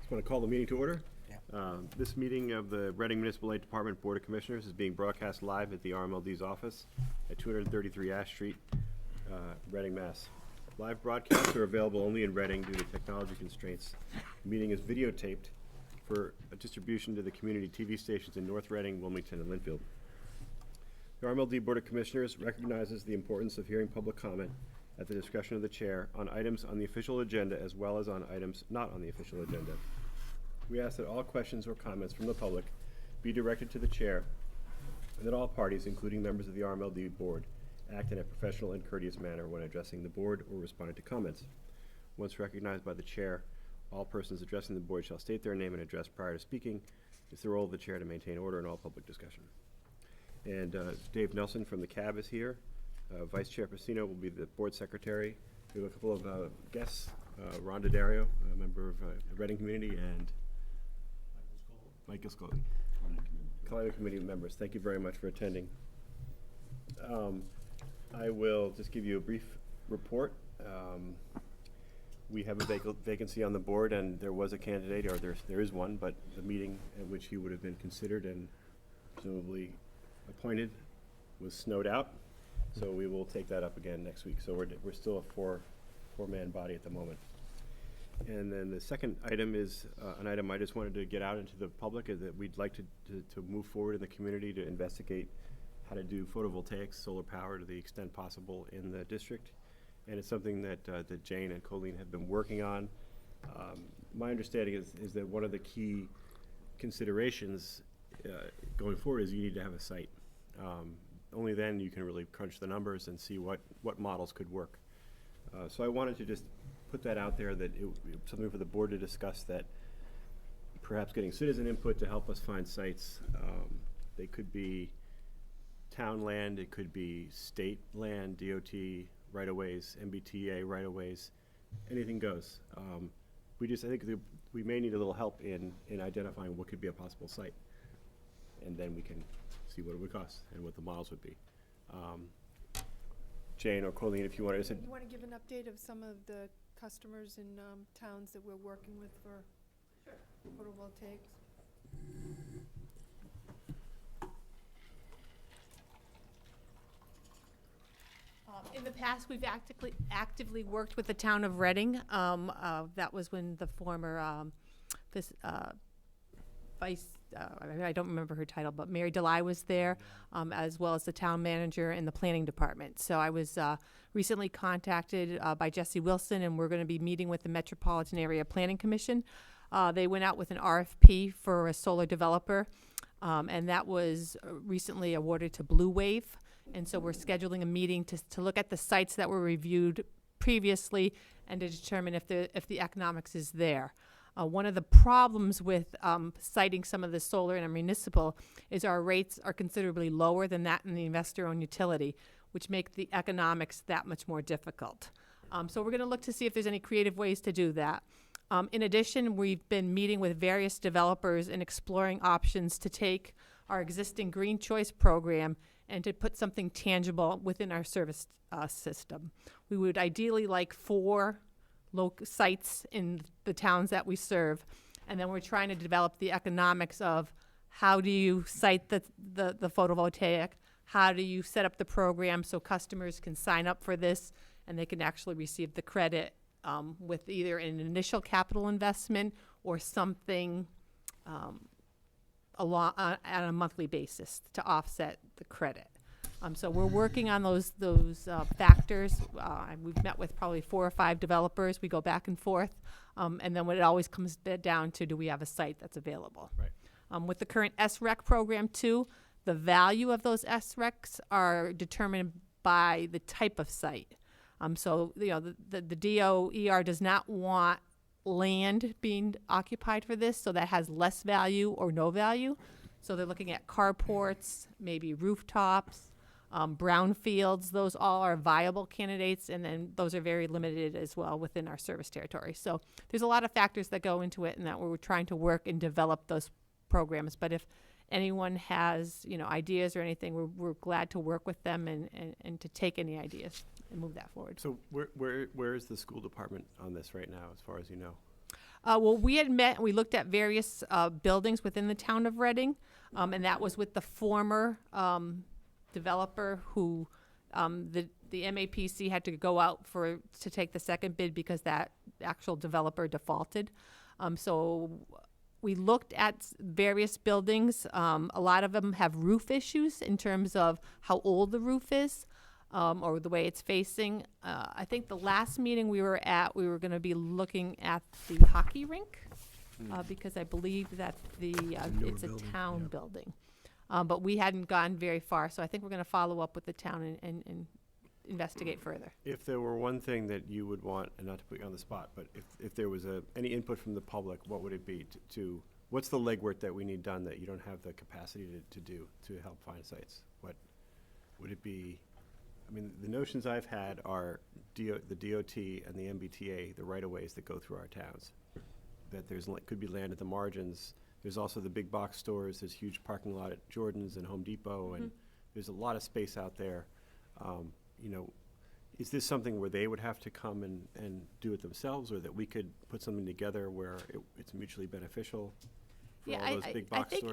Just want to call the meeting to order. Yeah. This meeting of the Reading Municipal Aid Department Board of Commissioners is being broadcast live at the RMLD's office at 233 Ash Street, Reading, Mass. Live broadcasts are available only in Reading due to technology constraints. The meeting is videotaped for a distribution to the community TV stations in North Reading, Wilmington, and Linfield. The RMLD Board of Commissioners recognizes the importance of hearing public comment at the discretion of the chair on items on the official agenda as well as on items not on the official agenda. We ask that all questions or comments from the public be directed to the chair and that all parties, including members of the RMLD board, act in a professional and courteous manner when addressing the board or responding to comments. Once recognized by the chair, all persons addressing the board shall state their name and address prior to speaking. It's the role of the chair to maintain order in all public discussion. And Dave Nelson from the CAB is here. Vice Chair Pacino will be the board secretary. We have a couple of guests, Rhonda Dario, a member of the Reading community, and Michael Scully. Climate committee members, thank you very much for attending. I will just give you a brief report. We have a vacancy on the board, and there was a candidate, or there is one, but the meeting at which he would have been considered and presumably appointed was snowed out. So we will take that up again next week. So we're still a four-man body at the moment. And then the second item is an item I just wanted to get out into the public, is that we'd like to move forward in the community to investigate how to do photovoltaics, solar power to the extent possible in the district. And it's something that that Jane and Colleen have been working on. My understanding is that one of the key considerations going forward is you need to have a site. Only then you can really crunch the numbers and see what models could work. So I wanted to just put that out there, that it's something for the board to discuss, that perhaps getting citizen input to help us find sites. They could be town land, it could be state land, DOT right-of-ways, MBTA right-of-ways, anything goes. I think we may need a little help in identifying what could be a possible site. And then we can see what it would cost and what the models would be. Jane or Colleen, if you want to. You want to give an update of some of the customers in towns that we're working with for photovoltaics? In the past, we've actively worked with the town of Reading. That was when the former vice, I don't remember her title, but Mary DeLye was there, as well as the town manager and the planning department. So I was recently contacted by Jesse Wilson, and we're going to be meeting with the Metropolitan Area Planning Commission. They went out with an RFP for a solar developer, and that was recently awarded to Blue Wave. And so we're scheduling a meeting to look at the sites that were reviewed previously and to determine if the economics is there. One of the problems with siting some of the solar in a municipal is our rates are considerably lower than that in the investor-owned utility, which make the economics that much more difficult. So we're going to look to see if there's any creative ways to do that. In addition, we've been meeting with various developers and exploring options to take our existing Green Choice program and to put something tangible within our service system. We would ideally like 4 sites in the towns that we serve, and then we're trying to develop the economics of how do you site the photovoltaic, how do you set up the program so customers can sign up for this and they can actually receive the credit with either an initial capital investment or something at a monthly basis to offset the credit. So we're working on those factors. We've met with probably 4 or 5 developers. We go back and forth, and then when it always comes down to, do we have a site that's available? Right. With the current SREC program too, the value of those SRECs are determined by the type of site. So the DOER does not want land being occupied for this, so that has less value or no value. So they're looking at carports, maybe rooftops, brownfields. Those all are viable candidates, and then those are very limited as well within our service territory. So there's a lot of factors that go into it, and that we're trying to work and develop those programs. But if anyone has ideas or anything, we're glad to work with them and to take any ideas and move that forward. So where is the school department on this right now, as far as you know? Well, we had met and we looked at various buildings within the town of Reading, and that was with the former developer who the MAPC had to go out to take the second bid because that actual developer defaulted. So we looked at various buildings. A lot of them have roof issues in terms of how old the roof is. Or the way it's facing. I think the last meeting we were at, we were going to be looking at the hockey rink because I believe that it's a town building. But we hadn't gone very far, so I think we're going to follow up with the town and investigate further. If there were one thing that you would want, and not to put you on the spot, but if there was any input from the public, what would it be to what's the legwork that we need done that you don't have the capacity to do to help find sites? What would it be? I mean, the notions I've had are the DOT and the MBTA, the right-of-ways that go through our towns. That could be land at the margins. There's also the big box stores. There's huge parking lot at Jordan's and Home Depot, and there's a lot of space out there. Is this something where they would have to come and do it themselves, or that we could put something together where it's mutually beneficial? I think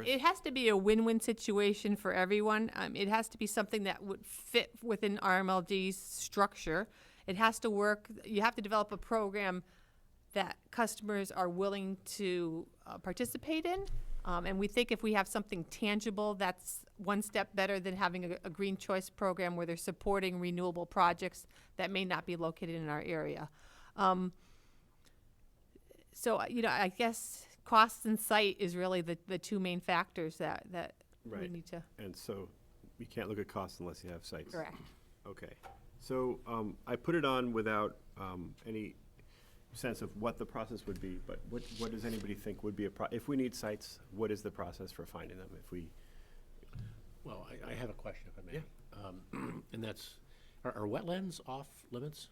it has to be a win-win situation for everyone. It has to be something that would fit within RMLD's structure. It has to work. You have to develop a program that customers are willing to participate in. And we think if we have something tangible, that's one step better than having a green choice program where they're supporting renewable projects that may not be located in our area. I guess cost and site is really the two main factors that we need to. And so you can't look at costs unless you have sites. Correct. Okay. So I put it on without any sense of what the process would be, but what does anybody think would be if we need sites, what is the process for finding them? Well, I have a question, if I may. Yeah. And that's, are wetlands off limits?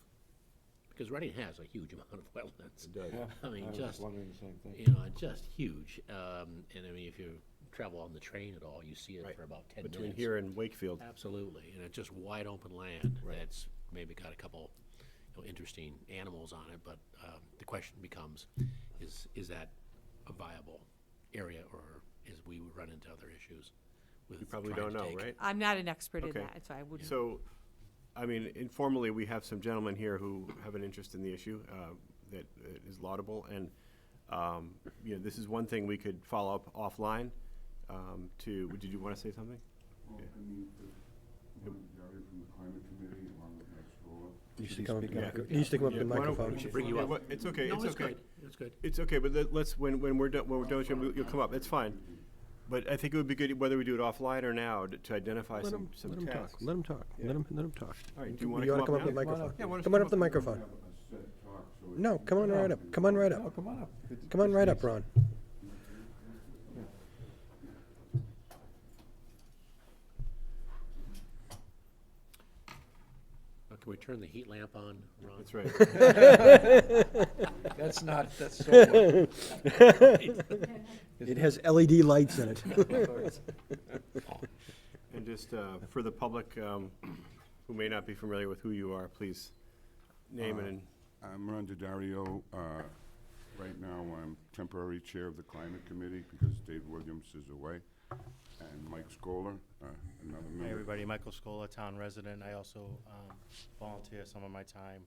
Because Reading has a huge amount of wetlands. It does. Yeah, I mean, was just, wondering the same thing. just huge. And I mean, if you travel on the train at all, you see it Right. for about 10 Between minutes. here and Wakefield. Absolutely, and it's just wide open land. Right. That's maybe got a couple, interesting animals on it. But the question becomes, is that a viable area, or is we would run into other issues with You probably trying don't to know, take- right? I'm not an expert in Okay. that, so I wouldn't. So, I mean, informally, we have some gentlemen here who have an interest in the issue that is laudable, and this is one thing we could follow up offline. Did you want to say something? Well, I mean, Gary from the Climate Committee, along with Mike Stroller. You should come up to the Yeah. microphone. You should come up to the Yeah, why don't- microphone. We should bring you up. It's okay. No, it's it's okay. good. It's good. It's okay, but let's when we're done with you, you'll come up. It's fine. But I think it would be good whether we do it offline or now to identify Let some him talk. tasks. Let him talk. Yeah. Let him talk. All right. Do You you want to ought to come up to the now? microphone. Yeah, why don't Come you on up to the We microphone. have a set talk, so No, come on right up. Come on right up. Come on up. Come on right up, Ron. Can we turn the heat lamp on, Ron? That's right. That's so. It has LED lights in it. And just for the public who may not be familiar with who you are, please name and I'm Ron DiDario. Right now, I'm temporary chair of the Climate Committee because Dave Williams is away. And Mike Scholar, another member. Hey, everybody, Michael Scola, town resident. I also volunteer some of my time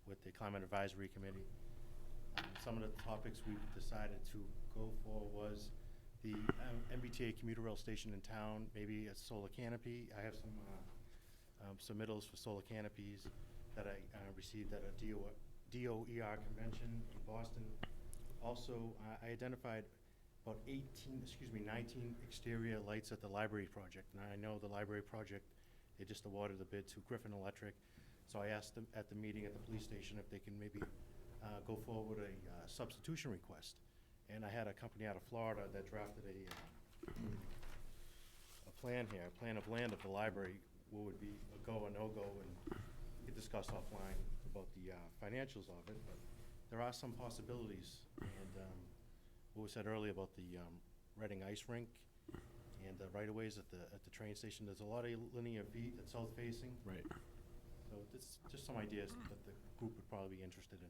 with the Climate Advisory Committee. Some of the topics we decided to go for was the MBTA commuter rail station in town, maybe a solar canopy. I have some submittals for solar canopies that I received at a DOER convention in Boston. Also, I identified about 19 exterior lights at the library project. And I know the library project, they just awarded the bid to Griffin Electric. So I asked them at the meeting at the police station if they can maybe go forward a substitution request. And I had a company out of Florida that drafted a plan here, a plan of land of the library, what would be a go or no-go, and we could discuss offline about the financials of it. But there are some possibilities, and what was said earlier about the Reading ice rink and the right-of-ways at the train station. There's a lot of linear feet that's south-facing. right. So it's just some ideas that the group would probably be interested in.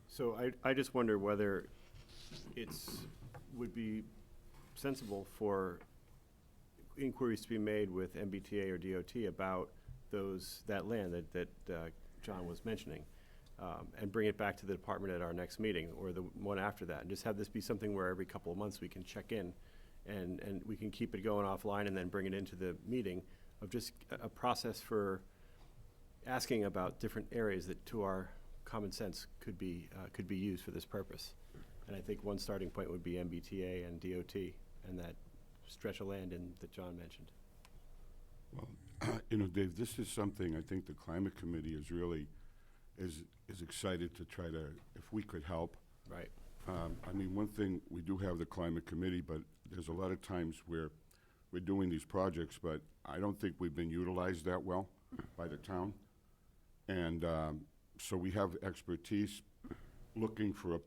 So I just wonder whether would be sensible for inquiries to be made with MBTA or DOT about that land that John was mentioning, and bring it back to the department at our next meeting or the one after that, and just have this be something where every couple of months we can check in and we can keep it going offline and then bring it into the meeting of just a process for asking about different areas that, to our common sense, could be used for this purpose. And I think one starting point would be MBTA and DOT and that stretch of land that John mentioned. Well, Dave, this is something I think the Climate Committee is really is excited to try to, if we could help. Right. I mean, one thing, we do have the Climate Committee, but there's a lot of times where we're doing these projects, but I don't think we've been utilized that well by the town. And so we have expertise looking for a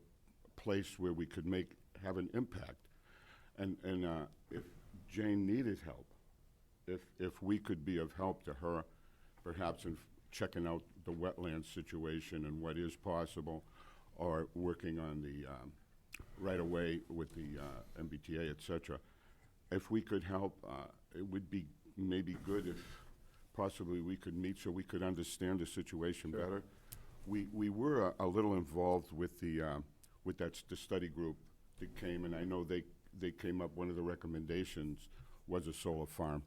place where we could have an impact. And if Jane needed help, if we could be of help to her, perhaps in checking out the wetland situation and what is possible, or working on the right-of-way with the MBTA, et cetera. If we could help, it would be maybe good if possibly we could meet so we could understand the situation better. We were a little involved with the study group that came, and I know they came up, one of the recommendations was a solar farm.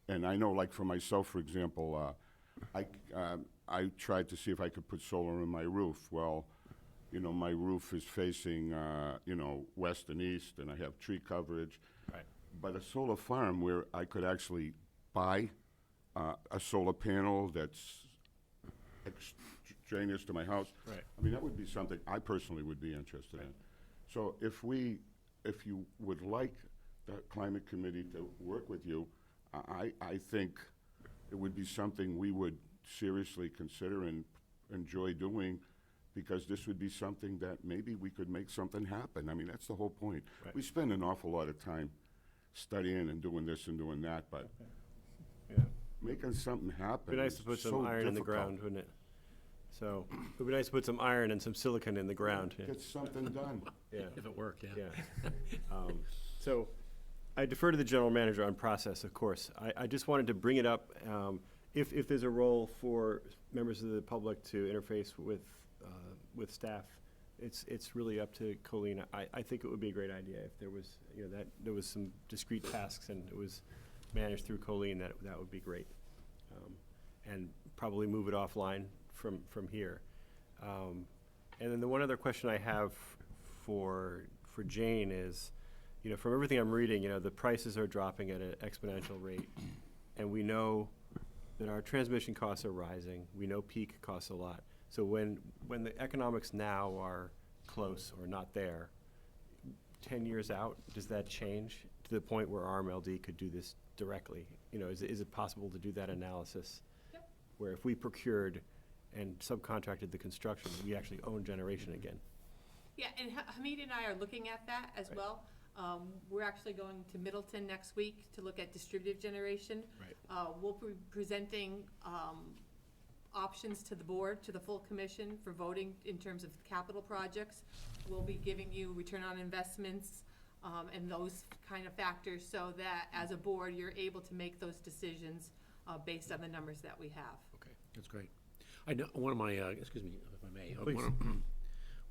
And I know, like for myself, for example, I tried to see if I could put solar on my roof. Well, my roof is facing, west and east, and I have tree coverage. Right. But a solar farm where I could actually buy a solar panel that's extraneous to my house. Right. I mean, that would be something I personally would be interested in. So if you would like the Climate Committee to work with you, I think it would be something we would seriously consider and enjoy doing, because this would be something that maybe we could make something happen. I mean, that's the whole point. Right. We spend an awful lot of time studying and doing this and doing that, but Yeah. making something happen It'd be nice is to put so some iron in the difficult. ground, wouldn't it? So, it'd be nice to put some iron and some silicon in the ground. Yeah. Get something done. Yeah. If it worked, yeah. Yeah. So, I defer to the general manager on process, of course. I just wanted to bring it up, if there's a role for members of the public to interface with staff, it's really up to Colleen. I think it would be a great idea if there was, that there was some discrete tasks and it was managed through Colleen, that would be great. And probably move it offline from here. And then the one other question I have for Jane is, from everything I'm reading, the prices are dropping at an exponential rate. And we know that our transmission costs are rising. We know peak costs a lot. So when the economics now are close or not there, 10 years out, does that change to the point where RMLD could do this directly? Is it possible to do that analysis? Yep. Where if we procured and subcontracted the construction, we actually own generation again? Yeah, and Hamid and I are looking at that as Right. well. We're actually going to Middleton next week to look at distributed generation. Right. We'll be presenting options to the board, to the full commission for voting in terms of capital projects. We'll be giving you return on investments and those kind of factors, so that as a board, you're able to make those decisions based on the numbers that we have. Okay, that's great. I know, one of my, excuse me, if I may. Please.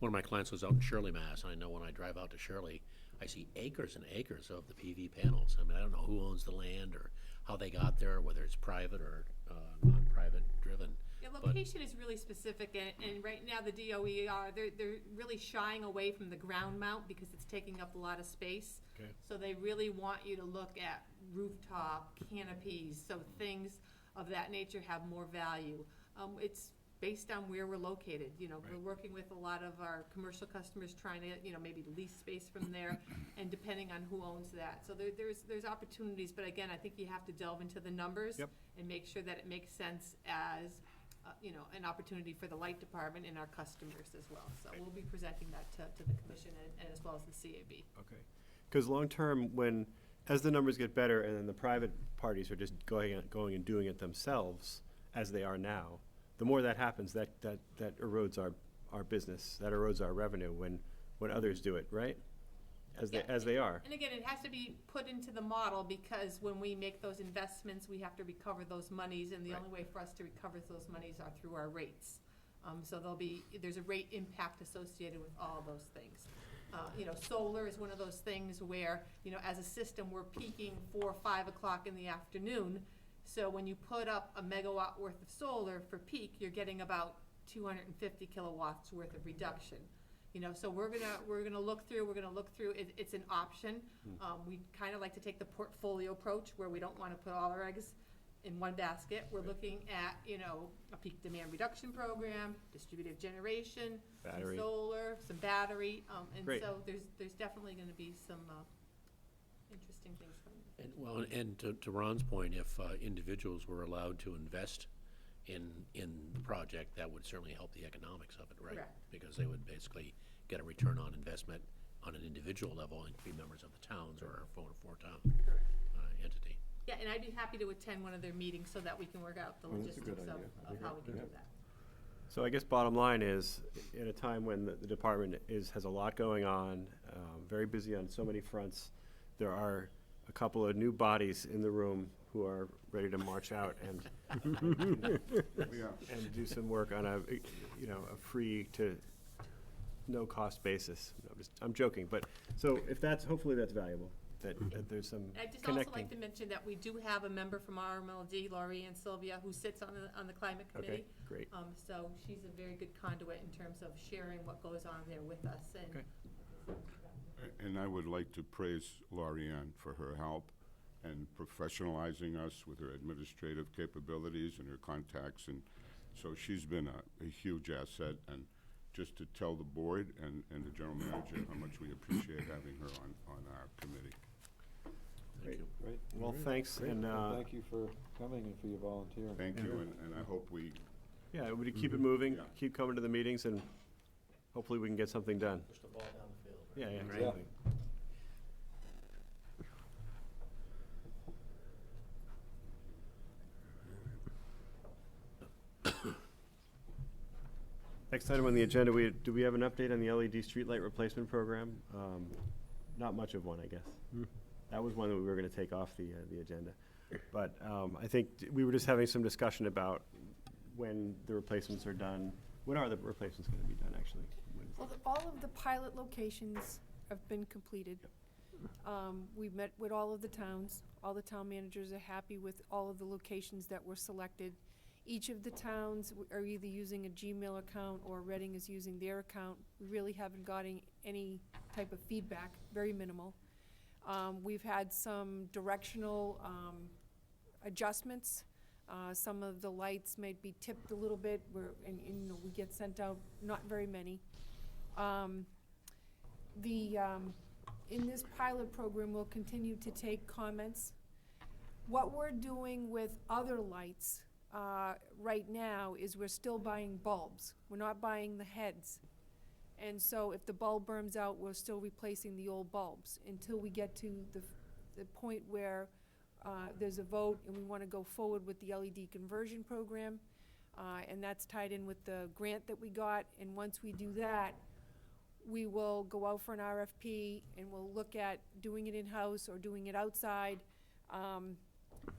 One of my clients was out in Shirley, Mass, and I know when I drive out to Shirley, I see acres and acres of the PV panels. I mean, I don't know who owns the land or how they got there, whether it's private or non-private driven. Yeah, But- location is really specific, and right now the DOE they're really shying away from the ground mount because it's taking up a lot of space. Okay. So they really want you to look at rooftop canopies, so things of that nature have more value. It's based on where we're located, we're working with a lot of our commercial customers trying to, maybe lease space from there, and depending on who owns that. So there's opportunities, but again, I think you have to delve into the numbers. Yep. And make sure that it makes sense as, an opportunity for the light department and our customers as well. So we'll be presenting that to the commission and as well as the CAB. Okay. Because long-term, as the numbers get better and then the private parties are just going and doing it themselves, as they are now, the more that happens, that erodes our business, that erodes our revenue when others do it, right? As they are. And again, it has to be put into the model, because when we make those investments, we have to recover those monies, and the Right. only way for us to recover those monies are through our rates. So there's a rate impact associated with all those things. Solar is one of those things where, as a system, we're peaking 4 or 5 o'clock in the afternoon. So when you put up a megawatt worth of solar for peak, you're getting about 250 kilowatts worth of reduction. So we're gonna look through, it's an option. We kind of like to take the portfolio approach, where we don't want to put all our eggs in one basket. We're looking at, a peak demand reduction program, distributed generation, Battery. some solar, some battery, and Great. so there's definitely gonna be some, interesting things coming. And to Ron's point, if individuals were allowed to invest in the project, that would certainly help the economics of it, right? Correct. Because they would basically get a return on investment on an individual level and be members of the towns or four-town Correct. entity. Yeah, and I'd be happy to attend one of their meetings so that we can work out the Oh, that's a good logistics idea. of how we can do that. So I guess bottom line is, in a time when the department has a lot going on, very busy on so many fronts, there are a couple of new bodies in the room who are ready to march out and Yeah. and do some work on a free to no-cost basis. I'm joking, but, so if hopefully that's valuable, that there's some I'd just also like connecting. to mention that we do have a member from RMLD, Laurie Ann Sylvia, who sits on the climate Okay, committee. great. So she's a very good conduit in terms of sharing what goes on there with us, and Okay. And I would like to praise Laurie Ann for her help and professionalizing us with her administrative capabilities and her contacts. And so she's been a huge asset. And just to tell the board and the general manager how much we appreciate having her on our committee. Great. Great. Well, All right. thanks, Great. and, Well, thank you for coming and for your volunteering. Thank you, and I hope we, yeah, we keep it moving, Yeah. keep coming to the meetings, and hopefully we can get something done. Push the ball down the field. Yeah, Yeah. exactly. Next item on the agenda, do we have an update on the LED streetlight replacement program? Not much of one, I guess. That was one that we were gonna take off the agenda. But I think we were just having some discussion about when the replacements are done. When are the replacements gonna be done, actually? Well, all of the pilot locations have been completed. We've met with all of the towns. All the town managers are happy with all of the locations that were selected. Each of the towns are either using a Gmail account or Reading is using their account. We really haven't gotten any type of feedback, very minimal. We've had some directional adjustments. Some of the lights may be tipped a little bit, and we get sent out, not very many. In this pilot program, we'll continue to take comments. What we're doing with other lights right now is we're still buying bulbs. We're not buying the heads. And so if the bulb burns out, we're still replacing the old bulbs until we get to the point where there's a vote and we want to go forward with the LED conversion program. And that's tied in with the grant that we got. And once we do that, we will go out for an RFP and we'll look at doing it in-house or doing it outside.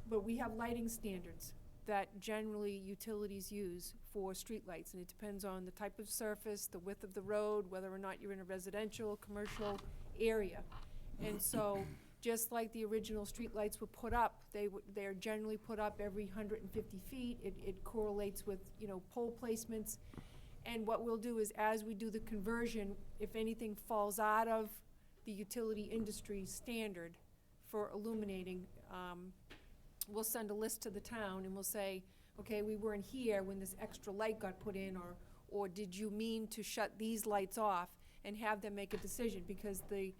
But we have lighting standards that generally utilities use for streetlights, and it depends on the type of surface, the width of the road, whether or not you're in a residential, commercial area. And so, just like the original streetlights were put up, they're generally put up every 150 feet. It correlates with, pole placements. And what we'll do is, as we do the conversion, if anything falls out of the utility industry standard for illuminating, we'll send a list to the town and we'll say, okay, we weren't here when this extra light got put in, or did you mean to shut these lights off, and have them make a decision, because the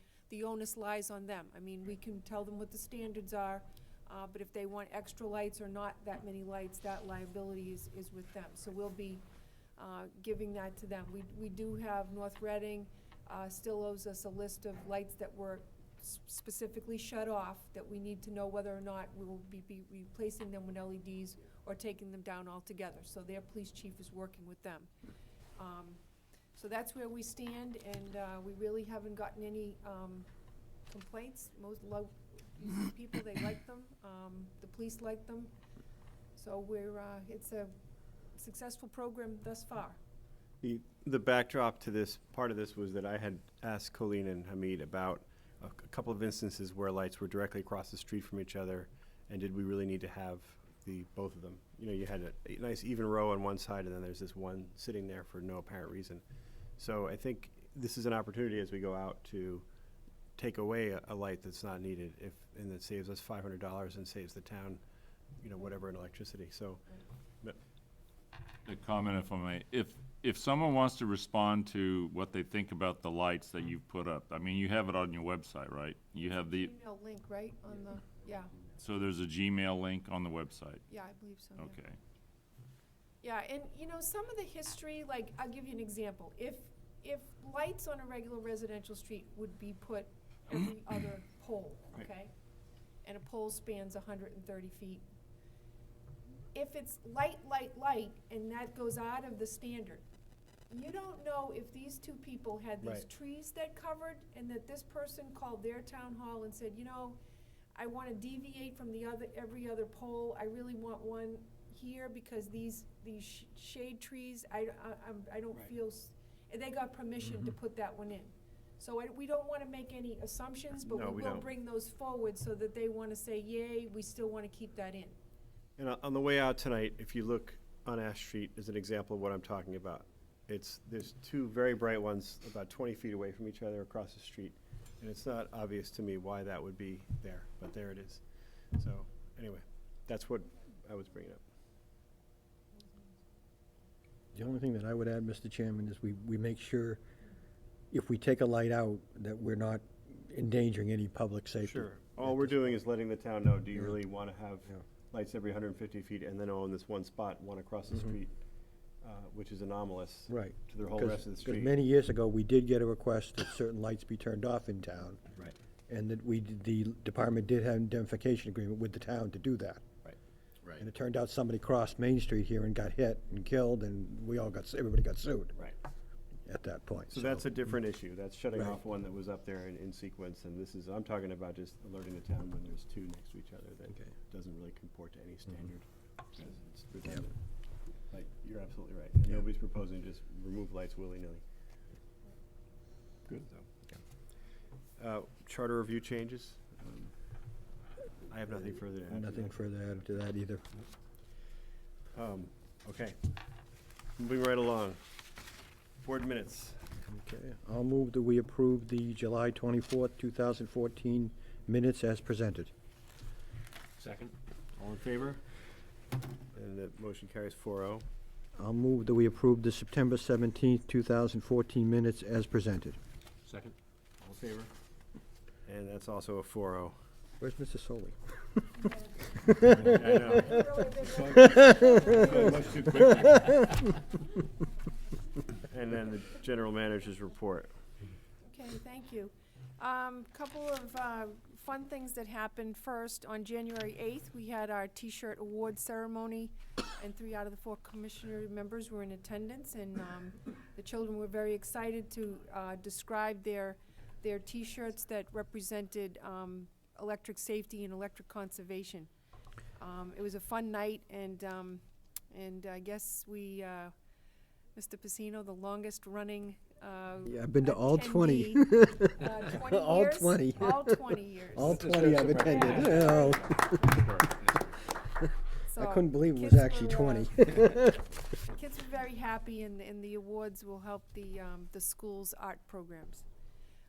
onus lies on them. I mean, we can tell them what the standards are, but if they want extra lights or not that many lights, that liability is with them. So we'll be giving that to them. We do have North Reading still owes us a list of lights that were specifically shut off, that we need to know whether or not we will be replacing them with LEDs or taking them down altogether. So their police chief is working with them. So that's where we stand, and we really haven't gotten any complaints. Most people, they like them. The police like them. So it's a successful program thus far. The backdrop to this, part of this was that I had asked Colleen and Hamid about a couple of instances where lights were directly across the street from each other, and did we really need to have both of them? You know, you had a nice even row on one side, and then there's this one sitting there for no apparent reason. So I think this is an opportunity as we go out to take away a light that's not needed, and that saves us $500 and saves the town, you know, whatever in electricity. So, but A comment, if I may. If someone wants to respond to what they think about the lights that you've put up, I mean, you have it on your website, right? You have the, Email link, right, on the, yeah, so there's a Gmail link on the website. yeah, I believe so, yeah. Okay. Yeah, and you know, some of the history, like, I'll give you an example. If lights on a regular residential street would be put every other pole, Right. okay? And a pole spans 130 feet. If it's light, and that goes out of the standard, you don't know if these two people had these Right. trees that covered, and that this person called their town hall and said, you know, I wanna deviate from every other pole, I really want one here because these shade trees, I don't Right. feel, and they got permission to put that one in. So we don't wanna make any assumptions, but No, we we will don't. bring those forward so that they wanna say, yay, we still wanna keep that in. And on the way out tonight, if you look on Ash Street as an example of what I'm talking about, there's two very bright ones about 20 feet away from each other across the street. And it's not obvious to me why that would be there, but there it is. So, anyway, that's what I was bringing up. The only thing that I would add, Mr. Chairman, is we make sure, if we take a light out, that we're not endangering any public safety. Sure. All we're doing is letting the town know, do you Yeah. really want to have Yeah. lights every 150 feet and then own this one spot, one across the street, which is anomalous Right. to the whole rest of the street? Because many years ago, we did get a request that certain lights be turned off in town, Right, and that the department did have an indemnification agreement with the town to do that. right. Right. And it turned out somebody crossed Main Street here and got hit and killed, and everybody got sued Right. at that point. So that's a different issue. That's shutting Right. off one that was up there in sequence, and this is, I'm talking about just alerting the town when there's two next to each other that Okay. doesn't really comport to any standard. because It's redundant. But you're absolutely right. And nobody's proposing to just remove lights willy-nilly. Good, though. Charter review changes. I have nothing further to add. to Nothing that. further added to that either. Okay. Moving right along. Board minutes. Okay, I'll move that we approve the July 24th, 2014 minutes as presented. Second? All in favor? And the motion carries 4-0. I'll move that we approve the September 17th, 2014 minutes as presented. Second? All in favor? And that's also a 4-0. Where's Mr. Solly? I know. Going much too quickly. And then the general manager's report. Okay, thank you. Couple of fun things that happened. First, on January 8th, we had our T-shirt award ceremony, and 3 out of the 4 commissioner members were in attendance, and the children were very excited to describe their T-shirts that represented electric safety and electric conservation. It was a fun night, and I guess we, Mr. Pacino, the longest running Yeah, I've been to all 20. attendee, 20 All years? 20. All 20 years. All That's a 20 I've surprise. attended. Yeah. Oh, I So couldn't believe it was kids actually were, 20. Kids were very happy, and the awards will help the school's art programs.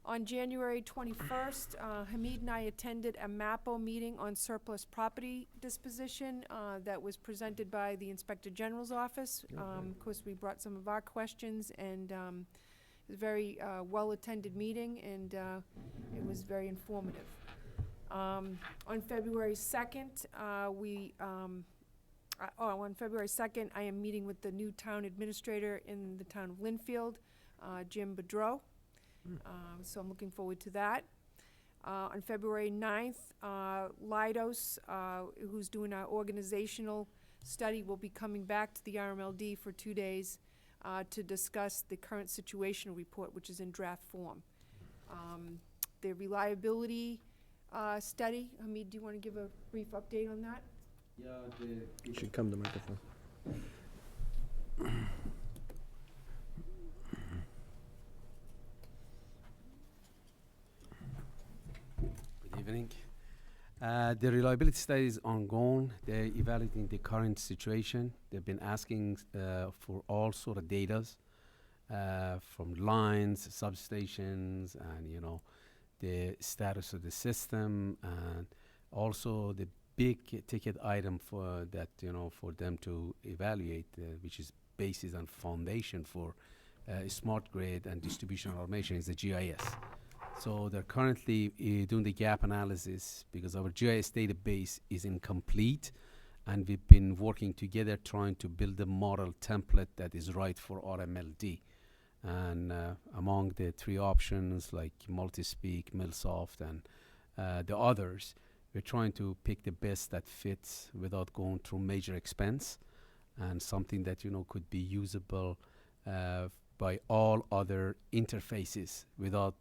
On January 21st, Hamid and I attended a MAPO meeting on surplus property disposition that was presented by the Inspector General's office. Of course, we brought some of our questions, and it was a very well-attended meeting, and it was very informative. On February 2nd, on February 2nd, I am meeting with the new town administrator in the town of Linfield, Jim Bedreau. So I'm looking forward to that. On February 9th, Leidos, who's doing our organizational study, will be coming back to the RMLD for 2 days to discuss the current situation report, which is in draft form. The reliability study, Hamid, do you want to give a brief update on that? You should come to the microphone. Good evening. The reliability study is ongoing. They're evaluating the current situation. They've been asking for all sort of data from lines, substations, and the status of the system, and also the big ticket item for that for them to evaluate, which is basis and foundation for smart grid and distribution automation, is the GIS. So they're currently doing the gap analysis because our GIS database is incomplete, and we've been working together trying to build a model template that is right for RMLD. And among the three options like Multispeak, MillSoft, and the others, we're trying to pick the best that fits without going through major expense, and something that could be usable by all other interfaces without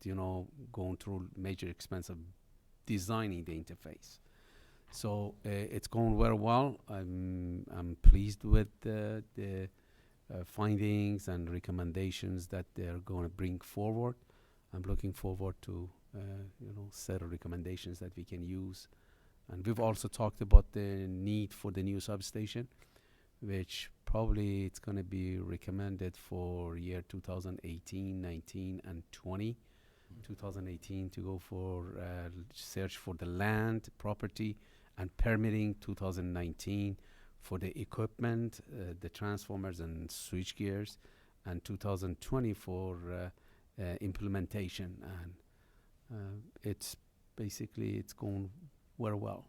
going through major expense of designing the interface. So it's going very well. I'm pleased with the findings and recommendations that they're going to bring forward. I'm looking forward to set of recommendations that we can use. And we've also talked about the need for the new substation, which probably it's going to be recommended for year 2018, 19, and 20. 2018 to go for search for the land, property, and permitting. 2019 for the equipment, the transformers and switch gears, and 2020 for implementation. And it's going very well.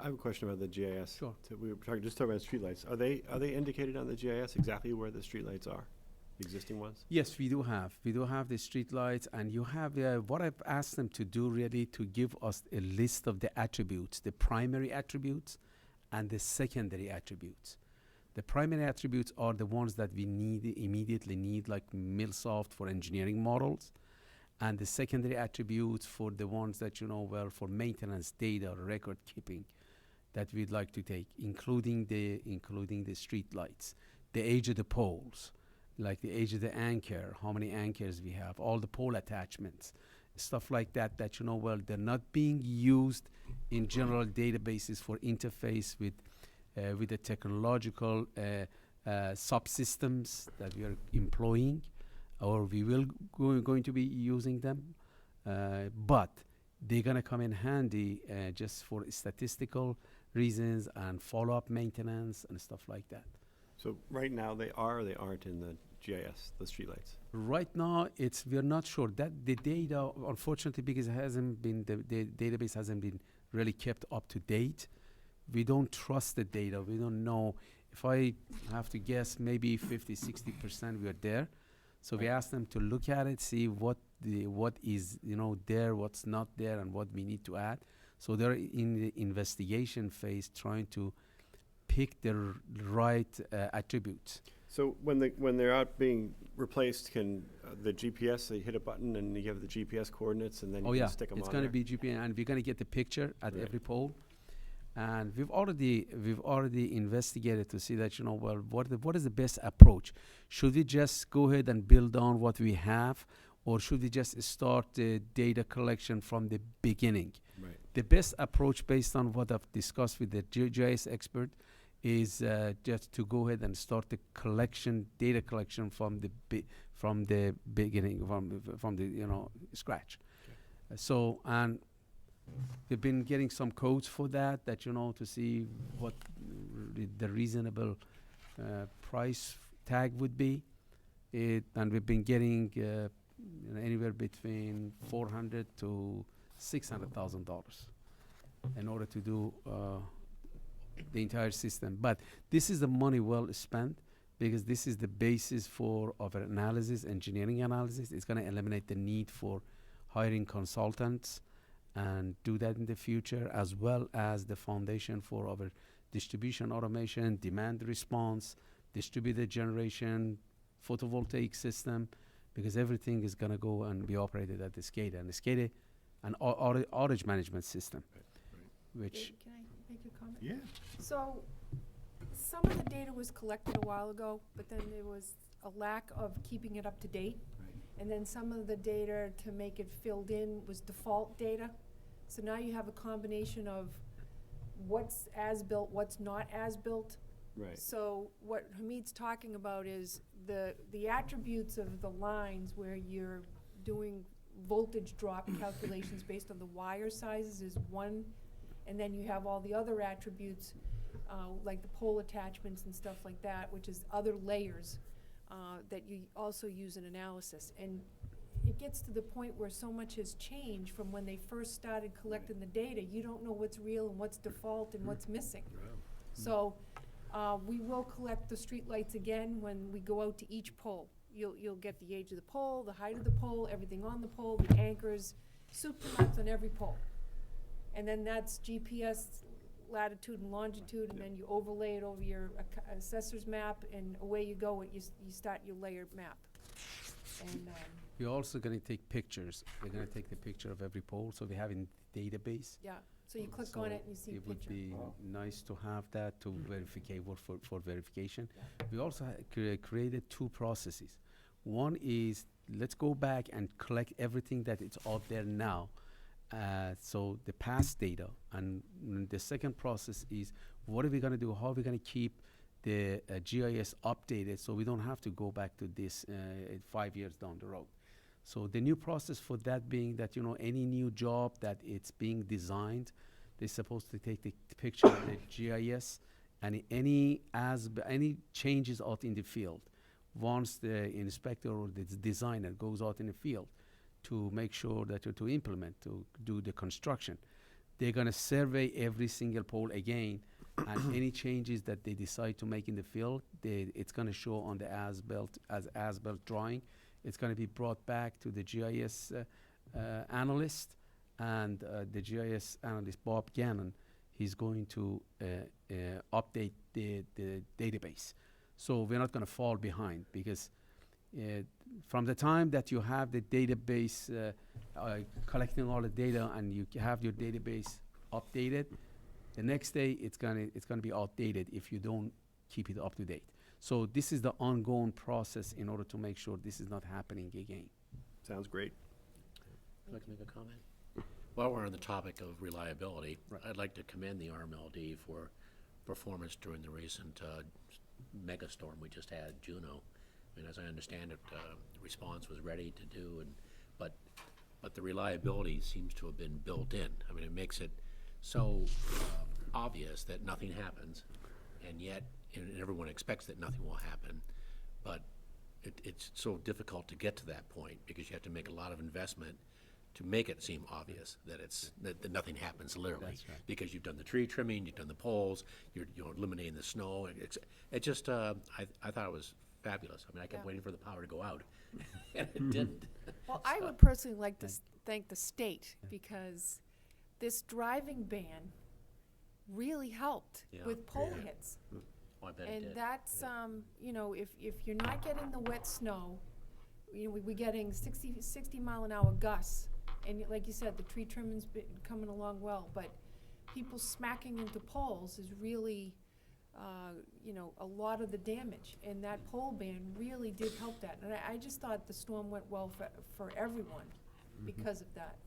I have a question about the GIS. Sure. So we were talking about streetlights. Are they indicated on the GIS exactly where the streetlights are, the existing ones? Yes, we do have the street lights, and you have what I've asked them to do really to give us a list of the attributes, the primary attributes and the secondary attributes. The primary attributes are the ones that we immediately need, like MillSoft for engineering models, and the secondary attributes for the ones that for maintenance data or record keeping that we'd like to take, including the street lights, the age of the poles, like the age of the anchor, how many anchors we have, all the pole attachments, stuff like that they're not being used in general databases for interface with the technological subsystems that we are employing, or we will going to be using them, but they're going to come in handy just for statistical reasons and follow-up maintenance and stuff like that. So right now they are or they aren't in the GIS, the streetlights? Right now, we're not sure that the data, unfortunately, because the database hasn't been really kept up to date. We don't trust the data. We don't know. If I have to guess, maybe 50-60% we are there. So we asked them to look at it, see what is there, what's not there, and what we need to add. So they're in the investigation phase, trying to pick the right attributes. So when they're out being replaced, can the GPS, they hit a button and you have the GPS coordinates and then you can stick them on it's going to there? be GPS, and we're going to get the picture at Right. every pole. And we've already investigated to see that what is the best approach? Should we just go ahead and build on what we have, or should we just start the data collection from the beginning? Right. The best approach, based on what I've discussed with the GIS expert, is just to go ahead and start the data collection from the beginning, from the scratch. Okay. And we've been getting some codes for that to see what the reasonable price tag would be. And we've been getting anywhere between $400,000 to $600,000 in order to do the entire system. But this is the money well spent, because this is the basis for our analysis, engineering analysis. It's going to eliminate the need for hiring consultants and do that in the future, as well as the foundation for our distribution automation, demand response, distributed generation, photovoltaic system, because everything is gonna go and be operated at the SCADA. And the SCADA, an outage management system, which, Can I make a comment? Yeah. So, some of the data was collected a while ago, but then there was a lack of keeping it up to date. And then some of the data to make it filled in was default data. So now you have a combination of what's as-built, what's not as-built. Right. So what Hamid's talking about is the attributes of the lines where you're doing voltage drop calculations based on the wire sizes is one, and then you have all the other attributes, like the pole attachments and stuff like that, which is other layers that you also use in analysis. And it gets to the point where so much has changed from when they first started collecting the data. You don't know what's real and what's default and what's missing. So we will collect the streetlights again when we go out to each pole. You'll get the age of the pole, the height of the pole, everything on the pole, the anchors, soup to nuts on every pole. And then that's GPS latitude and longitude, and then you overlay it over your assessor's map, and away you go, and you start your layered map. And we're also gonna take pictures. We're gonna take the picture of every pole, so we have in database. yeah, so you click on it and you see a It would picture. be nice to have that to verify, for verification. We also created two processes. One is, let's go back and collect everything that is out there now, so the past data. And the second process is, what are we gonna do? How are we gonna keep the GIS updated so we don't have to go back to this 5 years down the road? So the new process for that being that, any new job that it's being designed, they're supposed to take the picture of the GIS and any changes out in the field. Once the inspector or the designer goes out in the field to make sure that to implement, to do the construction, they're gonna survey every single pole again, and any changes that they decide to make in the field, it's gonna show on the as-built drawing. It's gonna be brought back to the GIS analyst, and the GIS analyst, Bob Gannon, he's going to update the database. So we're not gonna fall behind, because from the time that you have the database collecting all the data and you have your database updated, the next day it's gonna be outdated if you don't keep it up to date. So this is the ongoing process in order to make sure this is not happening again. Sounds great. I'd like to make a comment. While we're on the topic of reliability, I'd like to commend the RMLD for performance during the recent mega storm we just had, Juno. I mean, as I understand it, the response was ready to do, but the reliability seems to have been built in. I mean, it makes it so obvious that nothing happens, and yet and everyone expects that nothing will happen, but it's so difficult to get to that point, because you have to make a lot of investment to make it seem obvious that that nothing happens, literally. That's right. Because you've done the tree trimming, you've done the poles, you're eliminating the snow. I thought it was fabulous. I mean, I kept Yeah. waiting for the power to go out, and it didn't. Well, I would personally like to thank the state, because this driving ban really helped Yeah. with pole Yeah. hits. Oh, I bet it And did. that's, if you're not getting the wet snow, we're getting 60 mile an hour gusts. And like you said, the tree trimming's been coming along well, but people smacking into poles is really, a lot of the damage. And that pole ban really did help that. And I just thought the storm went well for everyone because of that.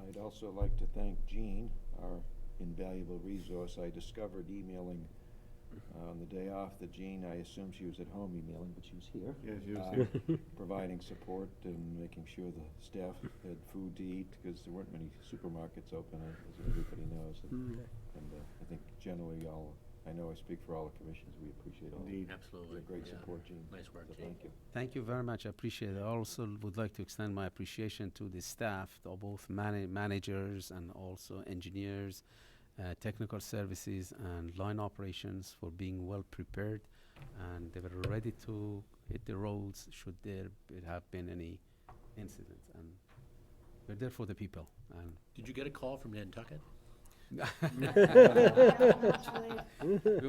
I'd also like to thank Jean, our invaluable resource. I discovered emailing on the day off that Jean, I assumed she was at home emailing, but she was here. Yeah, she was here. Providing support and making sure the staff had food to eat, because there weren't many supermarkets open, as everybody knows. And I think generally I know I speak for all the commissions, we appreciate all Indeed. Absolutely. the great Yeah. support, Jean. Nice work, So Jean. thank you. Thank you very much. I appreciate it. I also would like to extend my appreciation to the staff, to both managers and also engineers, technical services and line operations, for being well prepared, and they were ready to hit the roads should there have been any incidents. And we're there for the people. And Did you get a call from Nantucket? We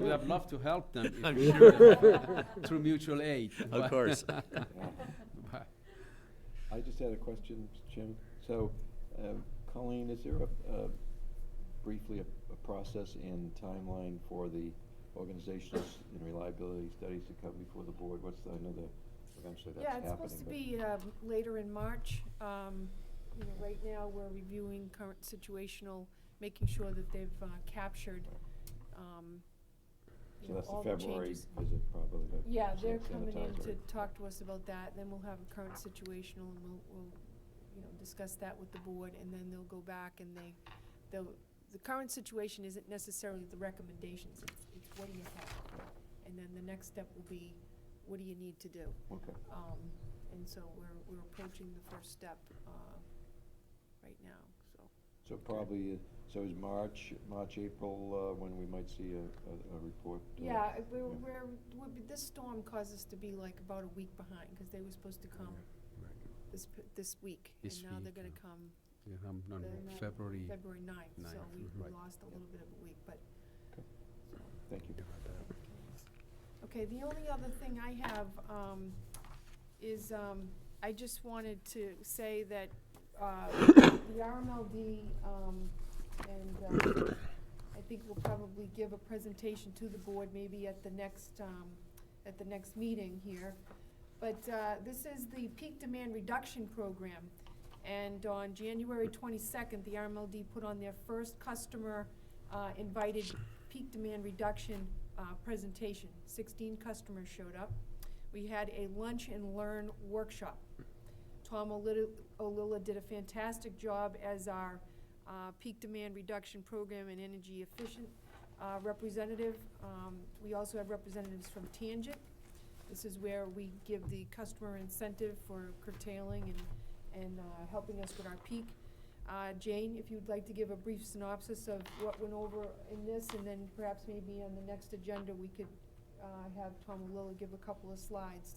would have loved to help them if I'm we sure. could, through mutual aid. Of course. I just had a question, Mr. Chairman. So, Colleen, is there briefly a process and timeline for the organizational and reliability studies to come before the board? I know that eventually that's Yeah, happening. it's supposed to be later in March. You know, right now, we're reviewing current situational, making sure that they've captured, you So know, that's all the the February changes. visit probably to Yeah, they're coming in sanitize to it. talk to us about that, then we'll have a current situational, and we'll, you know, discuss that with the board, and then they'll go back and the current situation isn't necessarily the recommendations, it's what do you have? And then the next step will be, what do you need to do? Okay. And so we're approaching the first step, right now, so. So probably, so is March, April, when we might see a report? Yeah, this storm caused us to be like about a week behind, because they were supposed to come this week. This And now they're week, gonna come No, they're not February. February 9th, so 9th, we right. lost a little bit of a week, but. Thank you. Okay, the only other thing I have is I just wanted to say that the RMLD and I think we'll probably give a presentation to the board maybe at the next meeting here. But this is the peak demand reduction program. And on January 22nd, the RMLD put on their first customer invited peak demand reduction presentation. 16 customers showed up. We had a lunch and learn workshop. Tom Olilla did a fantastic job as our peak demand reduction program and energy efficient representative. We also have representatives from Tangent. This is where we give the customer incentive for curtailing and helping us with our peak. Jane, if you'd like to give a brief synopsis of what went over in this, and then perhaps maybe on the next agenda we could have Tom Olilla give a couple of slides.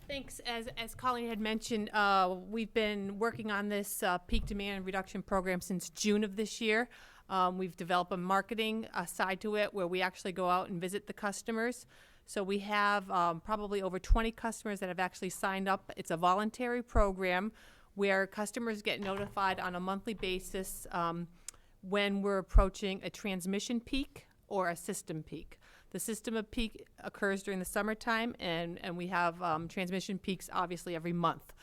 Thanks. As Colleen had mentioned, we've been working on this peak demand reduction program since June of this year. We've developed a marketing side to it where we actually go out and visit the customers. So we have probably over 20 customers that have actually signed up. It's a voluntary program where customers get notified on a monthly basis when we're approaching a transmission peak or a system peak. The system of peak occurs during the summertime, and we have transmission peaks obviously every month.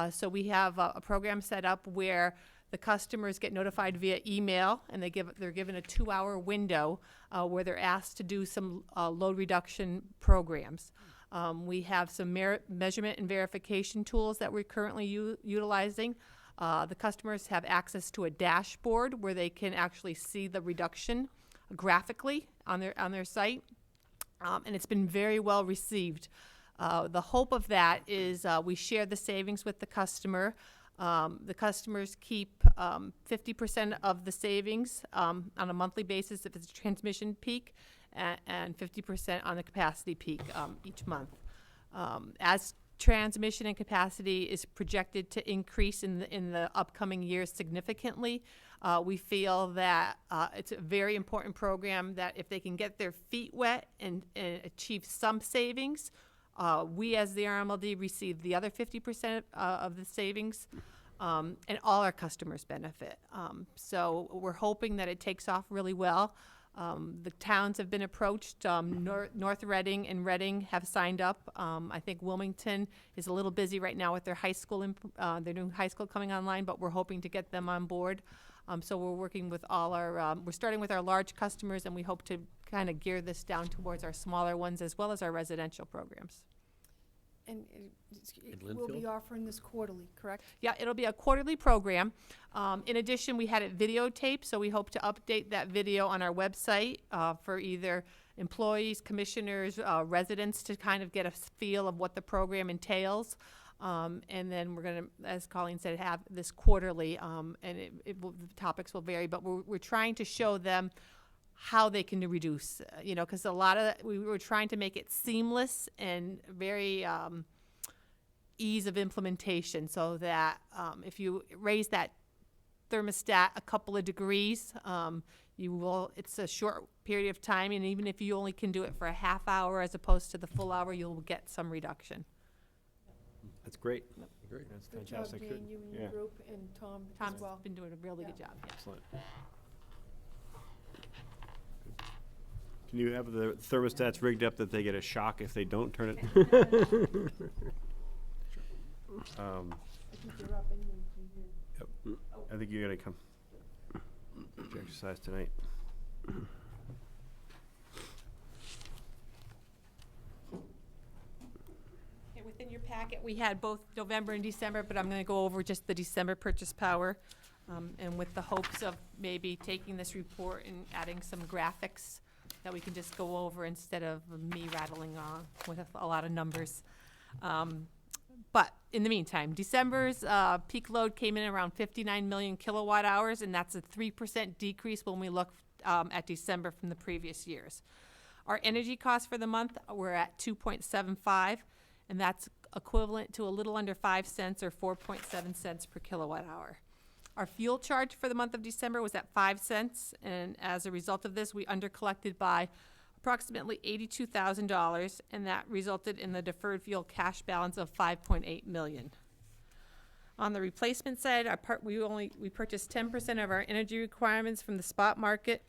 So we have a program set up where the customers get notified via email, and they're given a 2-hour window where they're asked to do some load reduction programs. We have some measurement and verification tools that we're currently utilizing. The customers have access to a dashboard where they can actually see the reduction graphically on their site, and it's been very well received. The hope of that is we share the savings with the customer. The customers keep 50% of the savings on a monthly basis if it's a transmission peak, and 50% on the capacity peak each month. As transmission and capacity is projected to increase in the upcoming years significantly, we feel that it's a very important program that if they can get their feet wet and achieve some savings, we as the RMLD receive the other 50% of the savings, and all our customers benefit. So we're hoping that it takes off really well. The towns have been approached. North Reading and Reading have signed up. I think Wilmington is a little busy right now with their high school, their new high school coming online, but we're hoping to get them on board. So we're working with all our, we're starting with our large customers, and we hope to kind of gear this down towards our smaller ones as well as our residential programs. And In we'll be Linfield? offering this quarterly, correct? Yeah, it'll be a quarterly program. In addition, we had it videotaped, so we hope to update that video on our website for either employees, commissioners, residents to kind of get a feel of what the program entails. And then we're going to, as Colleen said, have this quarterly, and the topics will vary, but we're trying to show them how they can reduce, because a lot of we were trying to make it seamless and very ease of implementation, so that if you raise that thermostat a couple of degrees, it's a short period of time, and even if you only can do it for a half hour as opposed to the full hour, you'll get some reduction. That's great. Great. That's Good job, fantastic. Jane, you and your Yeah. group, and Tom as Tom's well. been doing a really good job, yeah. Excellent. Can you have the thermostats rigged up that they get a shock if they don't turn it? I think you're up anyway. Yep. I think you're gonna come to exercise tonight. Okay, within your packet, we had both November and December, but I'm gonna go over just the December purchase power, and with the hopes of maybe taking this report and adding some graphics that we can just go over instead of me rattling on with a lot of numbers. But in the meantime, December's peak load came in around 59 million kilowatt hours, and that's a 3% decrease when we look at December from the previous years. Our energy costs for the month were at 2.75, and that's equivalent to a little under 5 cents or 4.7 cents per kilowatt hour. Our fuel charge for the month of December was at 5 cents, and as a result of this, we undercollected by approximately $82,000, and that resulted in the deferred fuel cash balance of $5.8 million. On the replacement side, we purchased 10% of our energy requirements from the spot market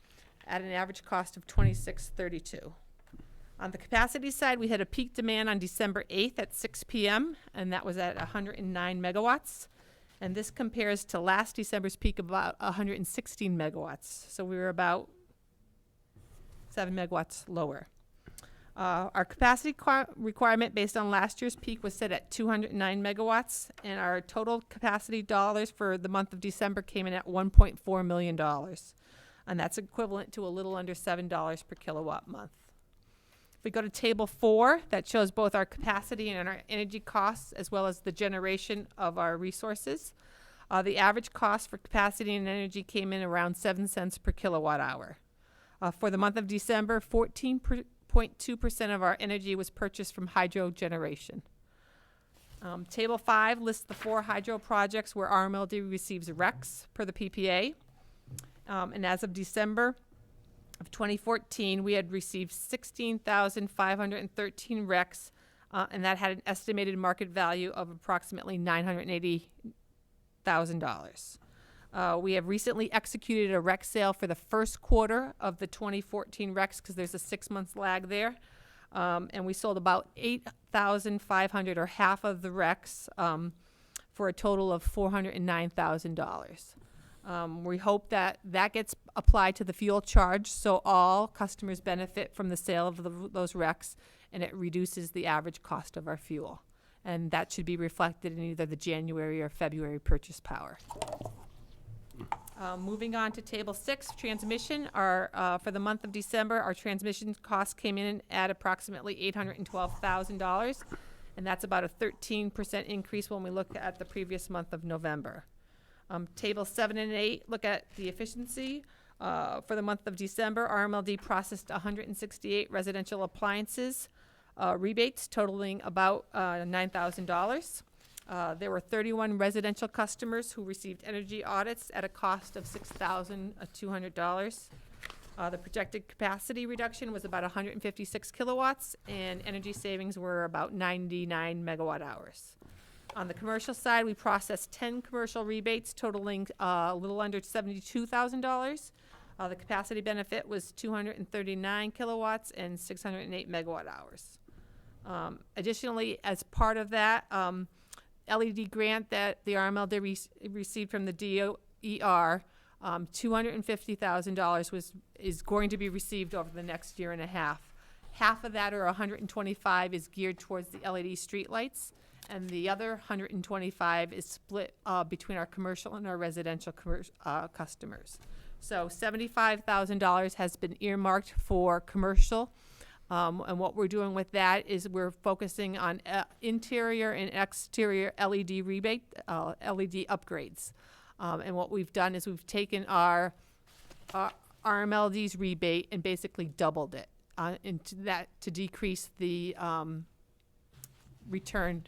at an average cost of $26.32. On the capacity side, we had a peak demand on December 8th at 6 p.m., and that was at 109 megawatts. And this compares to last December's peak of about 116 megawatts. So we were about 7 megawatts lower. Our capacity requirement based on last year's peak was set at 209 megawatts, and our total capacity dollars for the month of December came in at $1.4 million. And that's equivalent to a little under $7 per kilowatt month. If we go to table 4, that shows both our capacity and our energy costs, as well as the generation of our resources. The average cost for capacity and energy came in around 7 cents per kilowatt hour. For the month of December, 14.2% of our energy was purchased from hydro generation. Table 5 lists the 4 hydro projects where RMLD receives RECs per the PPA. And as of December of 2014, we had received 16,513 RECs, and that had an estimated market value of approximately $980,000. We have recently executed a REC sale for the first quarter of the 2014 RECs because there's a 6-month lag there. And we sold about 8,500 or half of the RECs for a total of $409,000. We hope that gets applied to the fuel charge, so all customers benefit from the sale of those RECs, and it reduces the average cost of our fuel. And that should be reflected in either the January or February purchase power. Moving on to table 6, transmission. For the month of December, our transmission costs came in at approximately $812,000, and that's about a 13% increase when we look at the previous month of November. Table 7 and 8 look at the efficiency. For the month of December, RMLD processed 168 residential appliances rebates totaling about $9,000. There were 31 residential customers who received energy audits at a cost of $6,200. The projected capacity reduction was about 156 kilowatts, and energy savings were about 99 megawatt hours. On the commercial side, we processed 10 commercial rebates totaling a little under $72,000. The capacity benefit was 239 kilowatts and 608 megawatt hours. Additionally, as part of that, LED grant that the RMLD received from the DOER, $250,000 is going to be received over the next year and a half. Half of that, or 125, is geared towards the LED streetlights, and the other 125 is split between our commercial and our residential customers. So $75,000 has been earmarked for commercial. And what we're doing with that is we're focusing on interior and exterior LED rebate, LED upgrades. And what we've done is we've taken our RMLD's rebate and basically doubled it into that to decrease the return,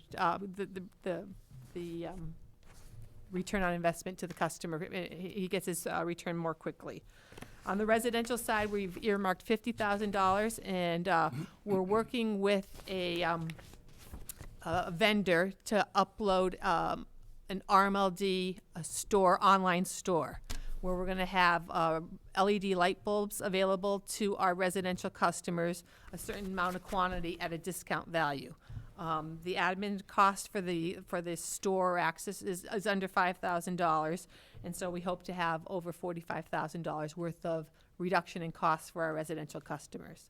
return on investment to the customer. He gets his return more quickly. On the residential side, we've earmarked $50,000, and we're working with a vendor to upload an RMLD online store, where we're going to have LED light bulbs available to our residential customers, a certain amount of quantity at a discount value. The admin cost for the store access is under $5,000, and so we hope to have over $45,000 worth of reduction in costs for our residential customers.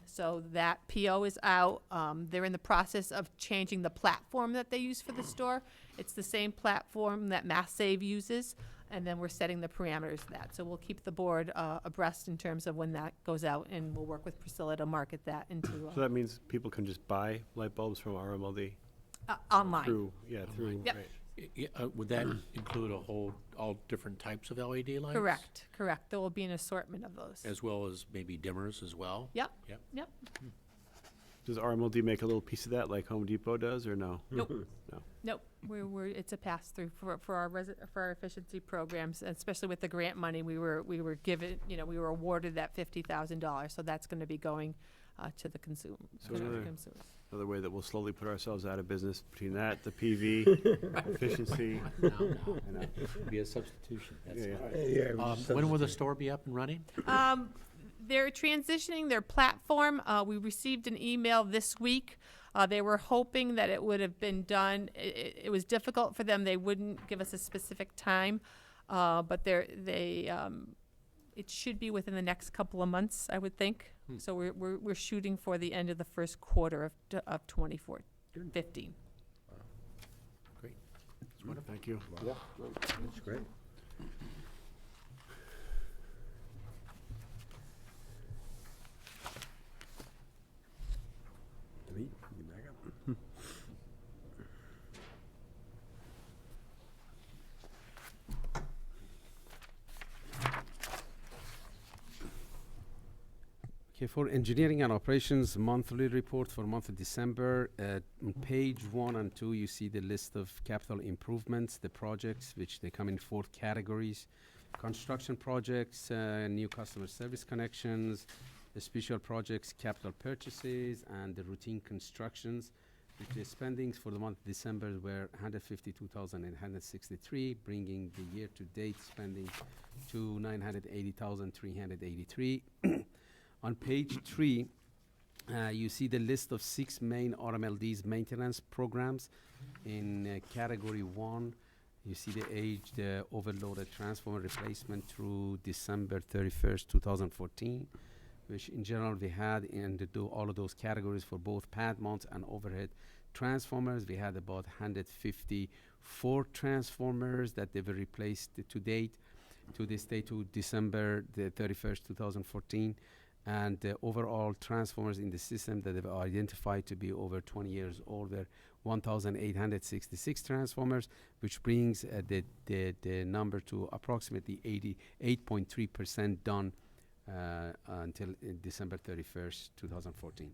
So that PO is out. They're in the process of changing the platform that they use for the store. It's the same platform that MassSave uses, and then we're setting the parameters of that. So we'll keep the board abreast in terms of when that goes out, and we'll work with Priscilla to market that into So that means people can just buy light bulbs from RMLD? online. Through. Yep. Right. Would that include all different types of LED lights? Correct. There will be an assortment of those. As well as maybe dimmers as well? Yep. Does RMLD make a little piece of that like Home Depot does, or no? Nope. No. Nope. It's a pass-through for our efficiency programs, and especially with the grant money, we were given, we were awarded that $50,000, so that's going to be going to the consumers. Another way that we'll slowly put ourselves out of business between that, the PV, efficiency. No. Be a substitution. That's Yeah, all. When will the store be up and running? They're transitioning their platform. We received an email this week. They were hoping that it would have been done. It was difficult for them. They wouldn't give us a specific time, but it should be within the next couple of months, I would think. So we're shooting for the end of the first quarter of 2015. Great. That's wonderful. Thank you. Yeah, that's great. You back up. Okay, for engineering and operations monthly report for month of December, on page 1 and 2, you see the list of capital improvements, the projects, which they come in 4 categories: construction projects, new customer service connections, the special projects, capital purchases, and the routine constructions. The spendings for the month of December were $152,163, bringing the year-to-date spending to $980,383. On page 3, you see the list of 6 main RMLD's maintenance programs. In category 1, you see the aged overloaded transformer replacement through December 31st, 2014, which in general we had all of those categories for both pad mounts and overhead transformers. We had about 154 transformers that they were replaced to date, to this day, to December the 31st, 2014. And the overall transformers in the system that have identified to be over 20 years old were 1,866 transformers, which brings the number to approximately 88.3% done until December 31st, 2014.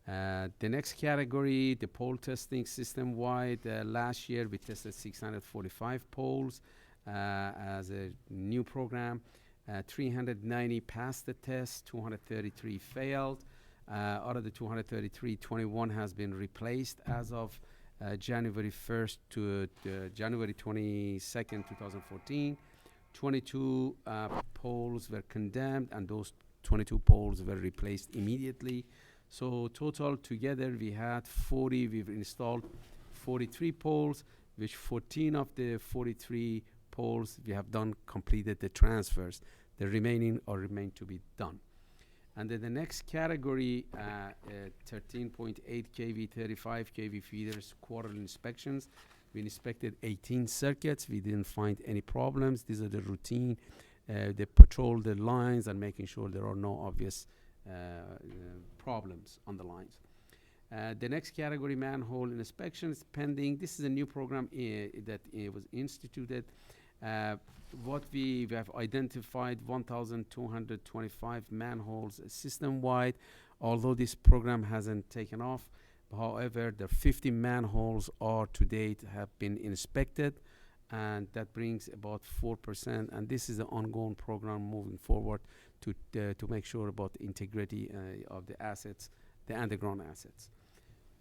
The next category, the pole testing system-wide. Last year we tested 645 poles as a new program. 390 passed the test, 233 failed. Out of the 233, 21 has been replaced as of January 1st to January 22nd, 2014. 22 poles were condemned, and those 22 poles were replaced immediately. So total together we've installed 43 poles, which 14 of the 43 poles we have completed the transfers. The remaining remain to be done. And then the next category, 13.8 kV, 35 kV feeders, quarterly inspections. We inspected 18 circuits. We didn't find any problems. These are the routine. They patrol the lines and making sure there are no obvious problems on the lines. The next category, manhole inspections pending. This is a new program that was instituted. What we have identified 1,225 manholes system-wide. Although this program hasn't taken off, However, the 50 manholes are to date have been inspected, and that brings about 4%. And this is an ongoing program moving forward to make sure about the integrity of the assets, the underground assets.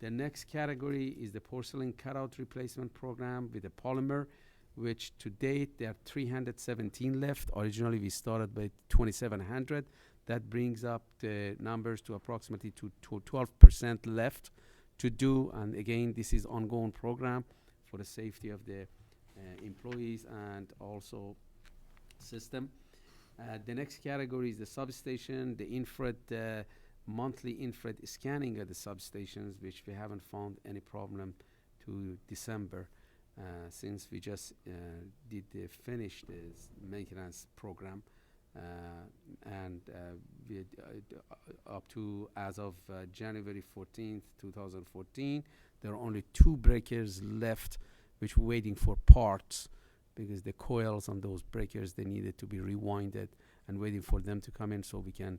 The next category is the porcelain cutout replacement program with the polymer, which to date there are 317 left. Originally we started with 2,700. That brings up the numbers to approximately to 12% left to do. And again, this is ongoing program for the safety of the employees and also system. The next category is the substation, the infrared, monthly infrared scanning at the substations, which we haven't found any problem to December, since we just did finish this maintenance program. And we up to as of January 14th, 2014, there are only 2 breakers left, which we're waiting for parts, because the coils on those breakers, they needed to be rewinded, and waiting for them to come in so we can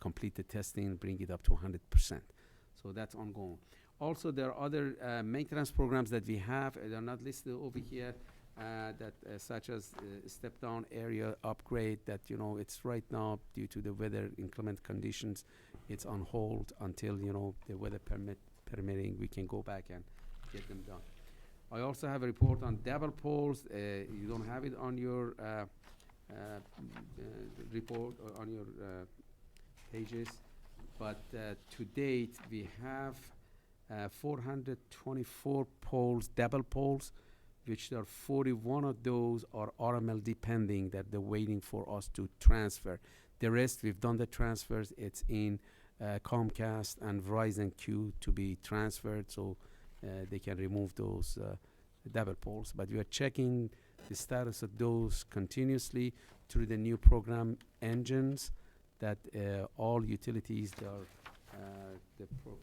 complete the testing and bring it up to 100%. So that's ongoing. Also, there are other maintenance programs that we have. They're not listed over here, such as step-down area upgrade that, it's right now due to the weather inclement conditions, it's on hold until, the weather permitting, we can go back and get them done. I also have a report on double poles. You don't have it on your report or on your pages, but to date we have 424 poles, double poles, which there are 41 of those are RMLD pending that they're waiting for us to transfer. The rest, we've done the transfers. It's in Comcast and Verizon queue to be transferred, so they can remove those double poles. But we are checking the status of those continuously through the new program engines that all utilities that are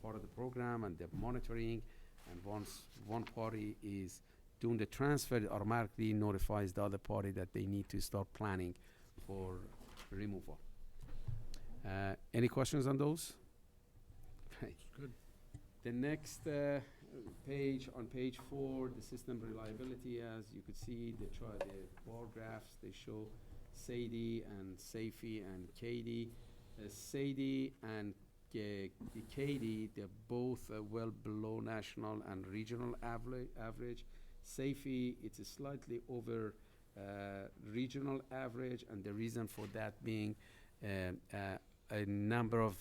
part of the program, and they're monitoring. And once one party is doing the transfer, it automatically notifies the other party that they need to start planning for removal. Any questions on those? Good. The next page, on page 4, the system reliability, as you could see, the bar graphs, they show SAIDI and SAFI and KD. SAIDI and KD, they're both well below national and regional average. SAFI, it's a slightly over regional average, and the reason for that being a number of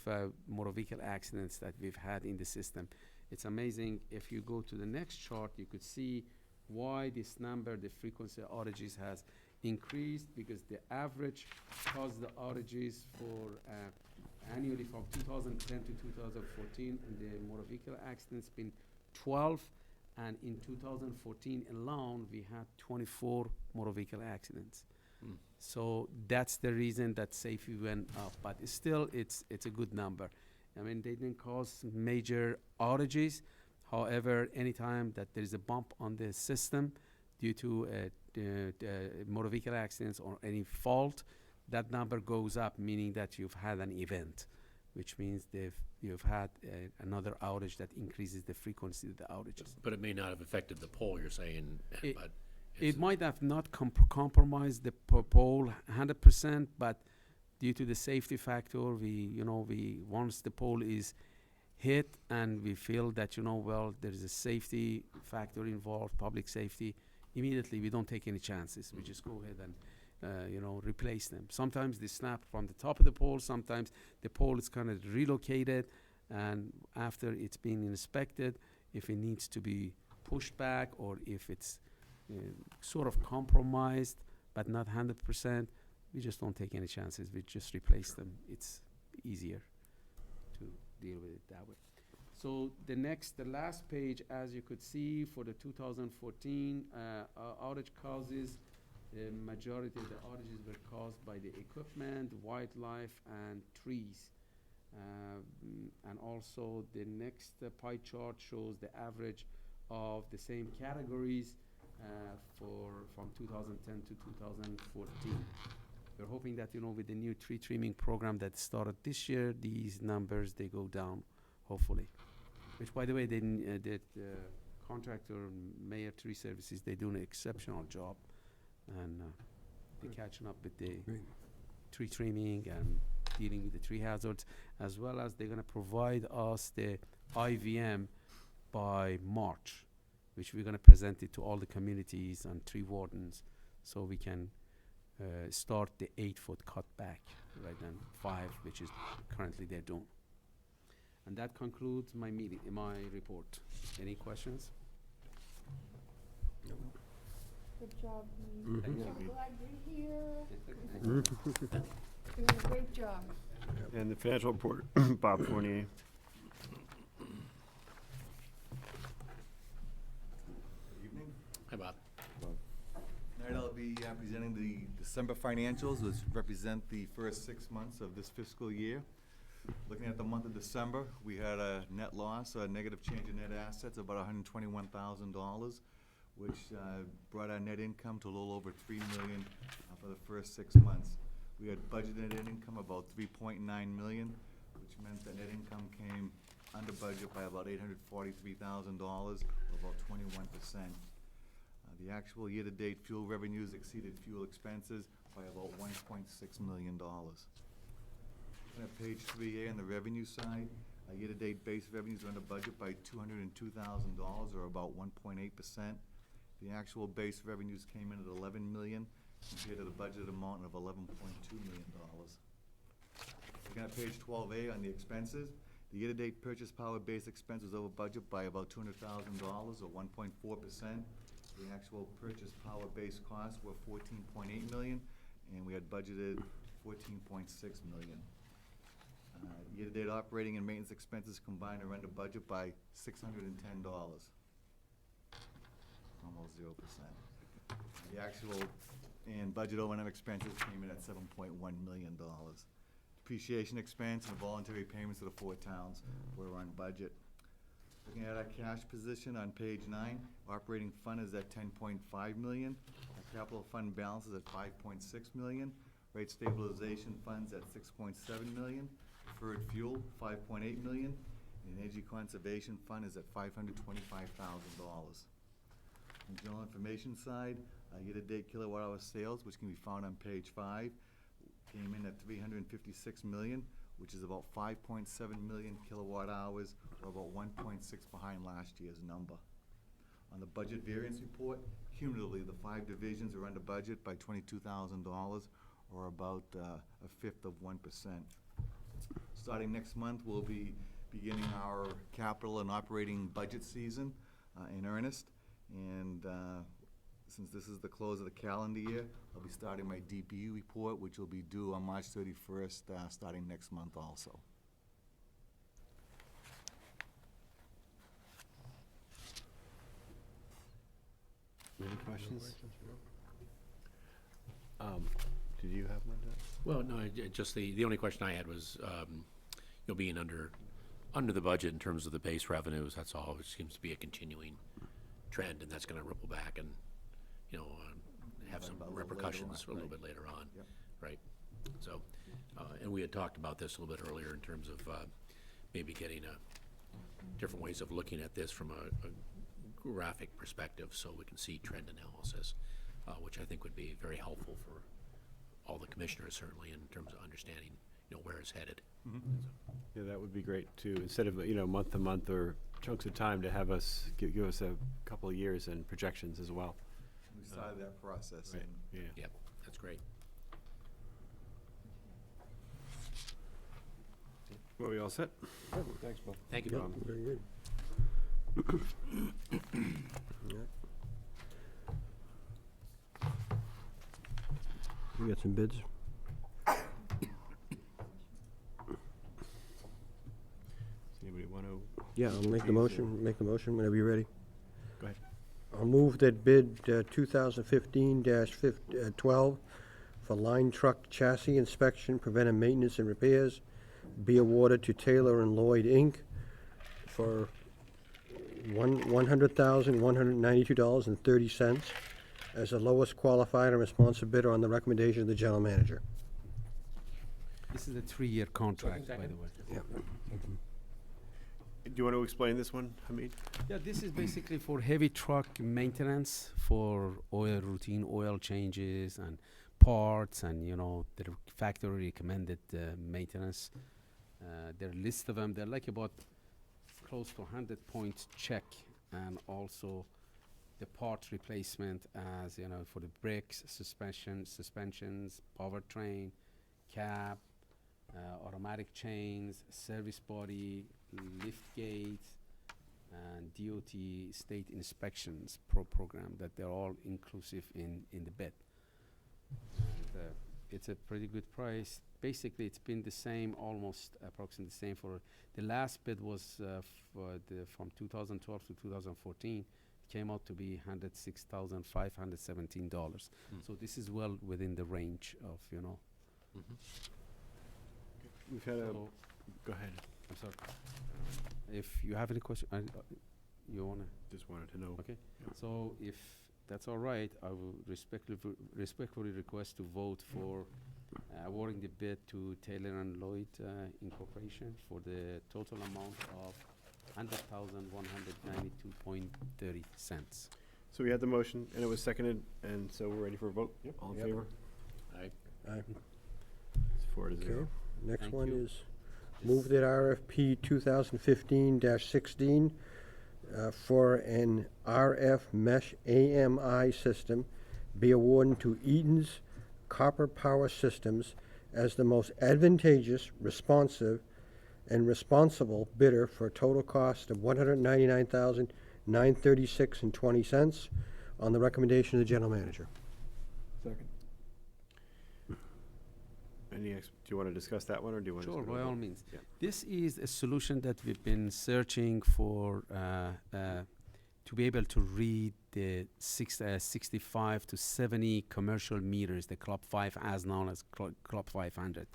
motor vehicle accidents that we've had in the system. It's amazing. If you go to the next chart, you could see why this number, the frequency of outages, has increased, because the average caused the outages for annually from 2010 to 2014, and the motor vehicle accidents been 12, and in 2014 alone we had 24 motor vehicle accidents. So that's the reason that safety went up, but still it's a good number. I mean, they didn't cause major outages. However, anytime that there is a bump on the system due to motor vehicle accidents or any fault, that number goes up, meaning that you've had an event, which means you've had another outage that increases the frequency of the outages. But it may not have affected the pole, you're saying, but it might have not compromised the pole 100%, but due to the safety factor, we once the pole is hit and we feel that, there is a safety factor involved, public safety, immediately we don't take any chances. We just go ahead and replace them. Sometimes they snap from the top of the pole. Sometimes the pole is kind of relocated, and after it's been inspected, if it needs to be pushed back or if it's sort of compromised but not 100%, we just don't take any chances. We just replace them. It's easier to deal with it that way. So the last page, as you could see, for the 2014 outage causes, the majority of the outages were caused by the equipment, wildlife, and trees. And also the next pie chart shows the average of the same categories from 2010 to 2014. We're hoping that, with the new tree trimming program that started this year, these numbers, they go down, hopefully. which, by the way, the contractor, Mayor Tree Services, they're doing an exceptional job, and they're catching up with the Great. tree trimming and dealing with the tree hazards, as well as they're gonna provide us the IVM by March, which we're gonna present it to all the communities and tree wardens, so we can start the 8-foot cutback rather than 5, which is currently they're doing. And that concludes my meeting, my report. Any questions? Good job, Mhm. Thank you. I'm glad you're here. Doing a great job. And the financial report, Bob Fournier. Evening. Hi, Bob. Tonight I'll be presenting the December financials, which represent the first 6 months of this fiscal year. Looking at the month of December, we had a net loss, a negative change in net assets of about $121,000, which brought our net income to a little over $3 million for the first 6 months. We had budgeted net income about $3.9 million, which meant that net income came under budget by about $843,000, or about 21%. The actual year-to-date fuel revenues exceeded fuel expenses by about $1.6 million. Looking at page 3A on the revenue side, year-to-date base revenues are under budget by $202,000, or about 1.8%. The actual base revenues came in at $11 million compared to the budgeted amount of $11.2 million. Looking at page 12A on the expenses, the year-to-date purchase power base expense was over budget by about $200,000, or 1.4%. The actual purchase power base costs were $14.8 million, and we had budgeted $14.6 million. Year-to-date operating and maintenance expenses combined are under budget by $610, almost 0%. The actual and budget O&M expenses came in at $7.1 million. Depreciation expense and voluntary payments to the 4 towns were on budget. Looking at our cash position on page 9, operating fund is at $10.5 million. Our capital fund balance is at $5.6 million. Rate stabilization funds at $6.7 million. Deferred fuel, $5.8 million. And energy conservation fund is at $525,000. On the general information side, year-to-date kilowatt-hour sales, which can be found on page 5, came in at 356 million, which is about 5.7 million kilowatt hours, or about 1.6 behind last year's number. On the budget variance report, cumulatively, the 5 divisions are under budget by $22,000, or about a fifth of 1%. Starting next month, we'll be beginning our capital and operating budget season in earnest. And since this is the close of the calendar year, I'll be starting my DPU report, which will be due on March 31st, starting next month also. Any questions? Did you have one, Doug? Well, no, just the only question I had was, being under the budget in terms of the base revenues, that's all, which seems to be a continuing trend, and that's gonna ripple back and, have some A little repercussions later on, a little right. bit later on. Yep. Right? So, and we had talked about this a little bit earlier in terms of, maybe getting different ways of looking at this from a graphic perspective, so we can see trend analysis, which I think would be very helpful for all the commissioners, certainly, in terms of understanding, where it's headed. Yeah, that would be great too. Instead of, month to month or chunks of time, to have us, give us a couple of years and projections as well. We started that process. Right, and yeah. Yep, that's great. Well, we all set? Thanks, Bob. Thank you, Yep, Bob. very good. Yeah. We got some bids. Does anybody want to? Yeah, I'll make the motion whenever you're ready. Go ahead. I'll move that bid 2015-12 for line truck chassis inspection, preventive maintenance and repairs be awarded to Taylor and Lloyd, Inc. for $100,192.30 as the lowest qualified and responsive bidder on the recommendation of the general manager. This is a 3-year contract, by the way. Yeah. do you want to explain this one, Hamid? Yeah, this is basically for heavy truck maintenance, for routine oil changes and parts and, the factory recommended maintenance. There are a list of them. They're like about close to 100 points check, and also the part replacement as, for the brakes, suspensions, powertrain, cab, automatic chains, service body, lift gates, and DOT state inspections program, that they're all inclusive in the bid. And it's a pretty good price. Basically, it's been the same, almost approximately the same for the last bid was from 2012 to 2014. It came out to be $106,517. So this is well within the range of, We've had a, So- go ahead, I'm sorry. If you have any question, you wanna? just wanted to know. Okay. So if that's all right, I will respectfully request to vote for awarding the bid to Taylor and Lloyd Incorporation for the total amount of $100,192.30. So we had the motion, and it was seconded, and so we're ready for a vote? All in Yep. favor? Aye. It's 4-0. Okay, next Thank one you. is move that RFP 2015-16 for an RF mesh AMI system be awarded to Eaton's Copper Power Systems as the most advantageous, responsive, and responsible bidder for a total cost of $199,936.20 on the recommendation of the general manager. Second. Do you want to discuss that one, or do you want to? Sure, by all means. Yeah. This is a solution that we've been searching for to be able to read the 65 to 70 commercial meters, the Club 5 as known as Club 500.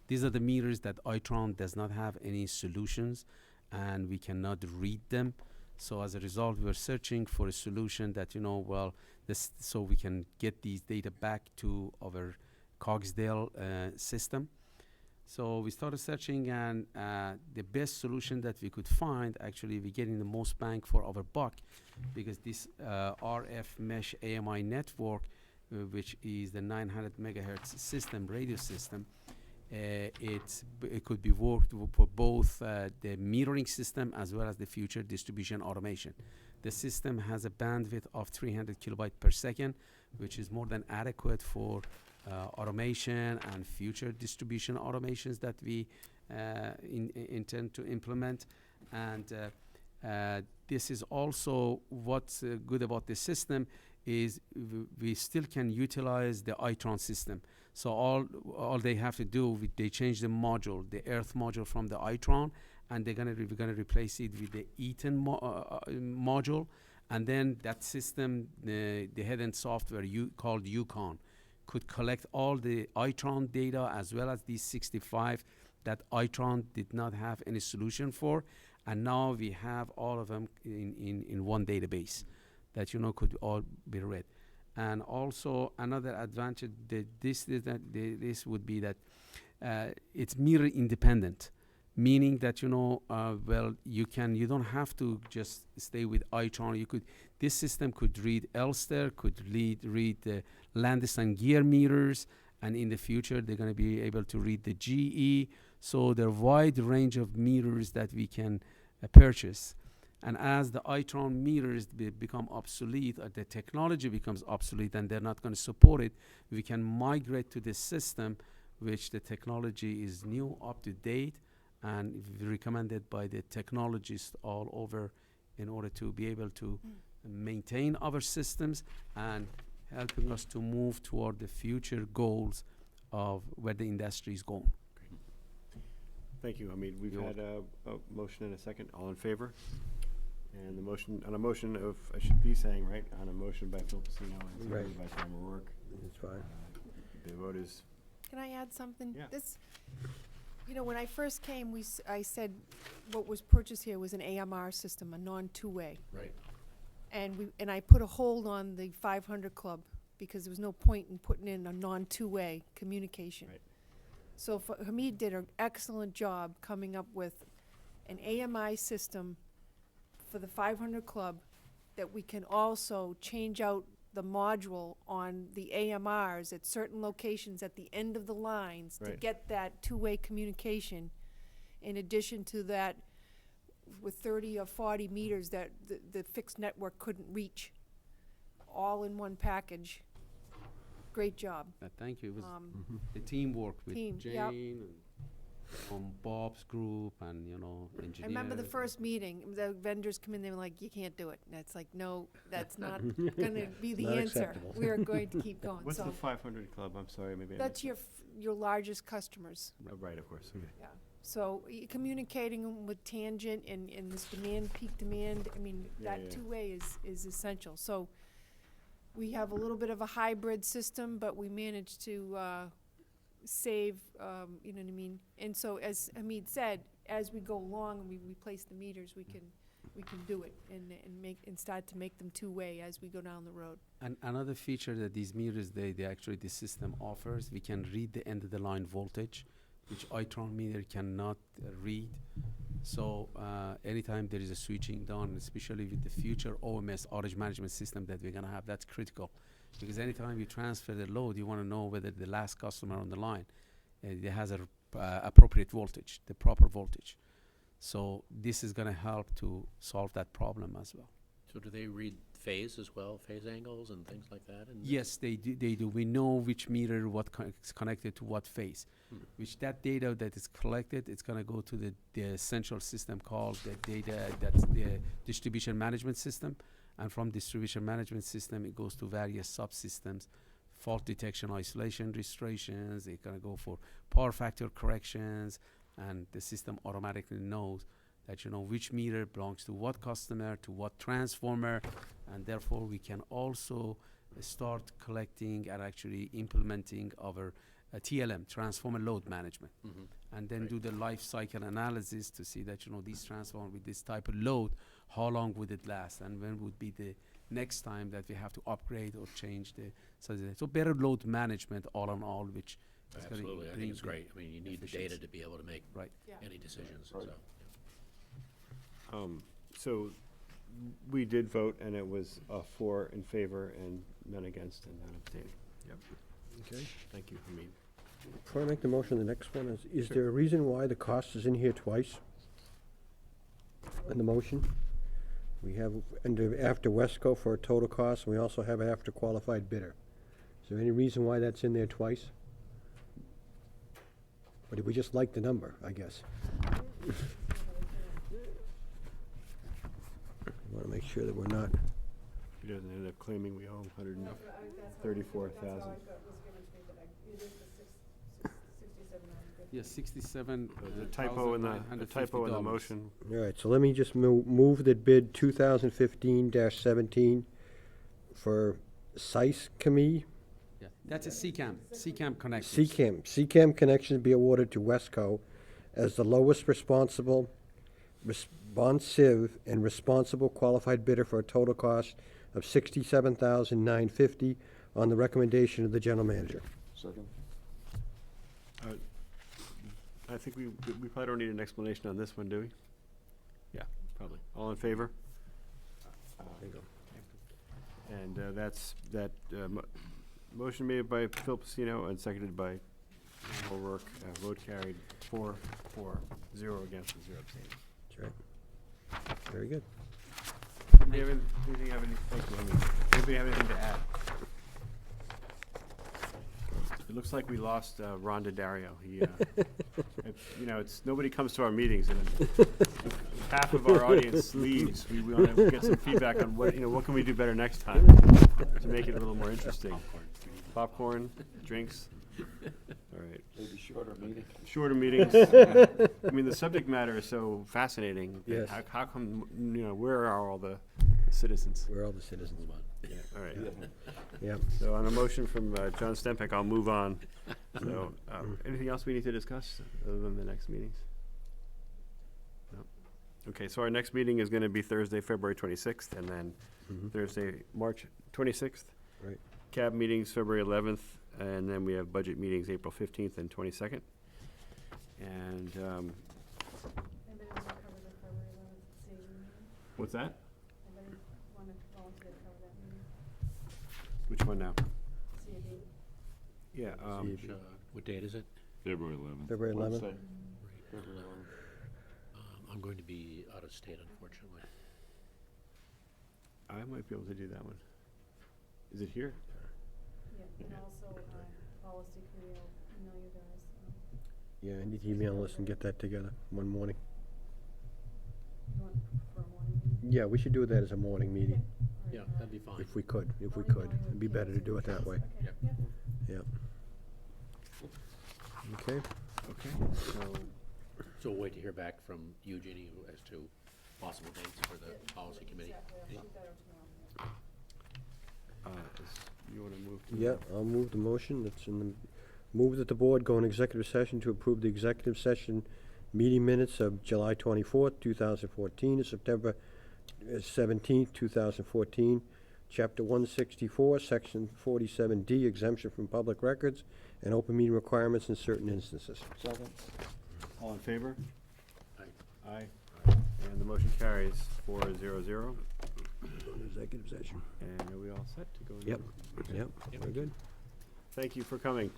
These are the meters that Itron does not have any solutions, and we cannot read them. So as a result, we're searching for a solution that, so we can get these data back to our Cogsdale system. So we started searching, and the best solution that we could find, actually we're getting the most bang for our buck, because this RF mesh AMI network, which is the 900 megahertz system, radio system, it could be worked for both the metering system as well as the future distribution automation. The system has a bandwidth of 300 kilobyte per second, which is more than adequate for automation and future distribution automations that we intend to implement. And this is also what's good about this system is we still can utilize the Itron system. So all they have to do, they change the module, the earth module from the Itron, and we're gonna replace it with the Eaton module, and then that system, the head-end software called Yukon, could collect all the Itron data as well as these 65 that Itron did not have any solution for, and now we have all of them in one database that could all be read. And also another advantage that this would be that it's mirror independent, meaning that you don't have to just stay with Itron. This system could read Elster, could read the Landis and Gear meters, and in the future they're going to be able to read the GE. So there are a wide range of meters that we can purchase. And as the Itron meters become obsolete, or the technology becomes obsolete and they're not going to support it, we can migrate to this system, which the technology is new, up to date, and recommended by the technologists all over in order to be able to maintain our systems and helping us to move toward the future goals of where the industry is going. Thank you. We've You're had a motion and a second. All in favor? And the motion, on a motion of, I should be saying, right, on a motion by Phil Pacino and seconded by Sam O'Rourke. That's fine. The vote is, Can I add something? Yeah. This, when I first came, I said what was purchased here was an AMR system, a non-two-way. Right. And I put a hold on the 500 Club because there was no point in putting in a non-two-way communication. Right. So Hamid did an excellent job coming up with an AMI system for the 500 Club that we can also change out the module on the AMRs at certain locations at the end of the lines to Right. get that two-way communication. In addition to that, with 30 or 40 meters that the fixed network couldn't reach, all in one package. Great job. Thank you. It was Um, the teamwork with Team, Jane yep. and from Bob's group and, you know, engineers. I remember the first meeting, the vendors come in, they were like, you can't do it. And it's like, no, that's not gonna be the Not answer. acceptable. We are going to keep going. What's So the 500 Club? I'm sorry, maybe I that's missed your largest customers. it. Oh, right, of course, okay. Yeah. So communicating 'em with tangent and this demand, peak demand, I mean, Yeah, that yeah. two-way is essential. So we have a little bit of a hybrid system, but we managed to save, you know what I mean? And so as Hamid said, as we go along and we replace the meters, we can do it and start to make them two-way as we go down the road. And another feature that these meters, they actually, the system offers, we can read the end of the line voltage, which Itron meter cannot read. So anytime there is a switching done, especially with the future OMS, outage management system that we're gonna have, that's critical. Because anytime you transfer the load, you wanna know whether the last customer on the line, it has a appropriate voltage, the proper voltage. So this is gonna help to solve that problem as well. So do they read phase as well, phase angles and things like that? And Yes, they do. We know which meter, is connected to what phase. Which that data that is collected, it's gonna go to the central system called the data, that's the distribution management system. And from distribution management system, it goes to various subsystems, fault detection, isolation restorations, it's gonna go for power factor corrections, and the system automatically knows that, you know, which meter belongs to what customer, to what transformer, and therefore we can also start collecting and actually implementing our TLM, transformer load management, and then do the life cycle analysis to see that, you know, these transformer with this type of load, how long would it last, and when would be the next time that we have to upgrade or change so better load management all in all, which is gonna Absolutely, I bring think it's the great. I mean, you need the data efficiency. to be able to make Right. Yeah. any decisions, Right. so. So we did vote, and it was 4 in favor and none against and none abstaining. Yep. Okay. Thank you, Hamid. Before I make the motion, the next one is there a reason why the cost is in here twice? In the motion? We have after Wesco for a total cost, and we also have after qualified bidder. Is there any reason why that's in there twice? Or did we just like the number, I guess? We want to make sure that we're not, He doesn't end up claiming we owe him 134,000. Yeah, 67. There's a typo in the motion. all right, so let me just move that bid 2015-17 for SICE-CME. Yeah, that's a CCAM connection. CCAM connections be awarded to Wesco as the lowest responsive and responsible qualified bidder for a total cost of $67,950 on the recommendation of the general manager. Second? I think we probably don't need an explanation on this one, do we? Yeah, probably. All in favor? And motion made by Phil Pacino and seconded by O'Rourke. Vote carried 4-0 against and 0 abstaining. That's right. Very good. Do you have anybody have anything to add? It looks like we lost Rhonda Dario. He, nobody comes to our meetings, and half of our audience leaves. We want to get some feedback on what can we do better next time to make it a little more interesting. Popcorn, drinks. All right. Maybe shorter meeting. Shorter meetings. I mean, the subject matter is so fascinating. Yes. How come, where are all the citizens? We're all the citizens. Yeah, all right. Yeah. So on a motion from John Stempeck, I'll move on. So, anything else we need to discuss other than the next meetings? No. Okay, so our next meeting is going to be Thursday, February 26th, and then Thursday, March 26th. Right. CAB meetings, February 11th, and then we have budget meetings, April 15th and 22nd. And What's that? Anybody wanna volunteer to cover that meeting? Which one now? CAB? Yeah, Which, what date is it? February 11th. February 11th? Wednesday. I'm going to be out of state, unfortunately. I might be able to do that one. Is it here? Yeah, and also, policy committee, I'll email you guys. Yeah, I need to email us and get that together one morning. You want for a morning meeting? Yeah, we should do that as a morning meeting, All Yeah, right, that'd be fine. if we could, I'll email you It'd be and better to cancel do it that way. Okay, Yep. yeah. Yep. Okay, Okay, so, So we'll wait to hear back from you, Ginny, as to possible dates for the policy committee. Exactly, I'll shoot that out tomorrow. you wanna move to? yeah, I'll move the motion, that's in the, move that the board go in executive session to approve the executive session meeting minutes of July 24th, 2014, to September 17th, 2014, Chapter 164, Section 47D, exemption from public records and open meeting requirements in certain instances. Second? All in favor? Aye. Aye. And the motion carries 4-0-0. Executive session. And are we all set to go? into- Yep, yep, we're good. Thank you for coming.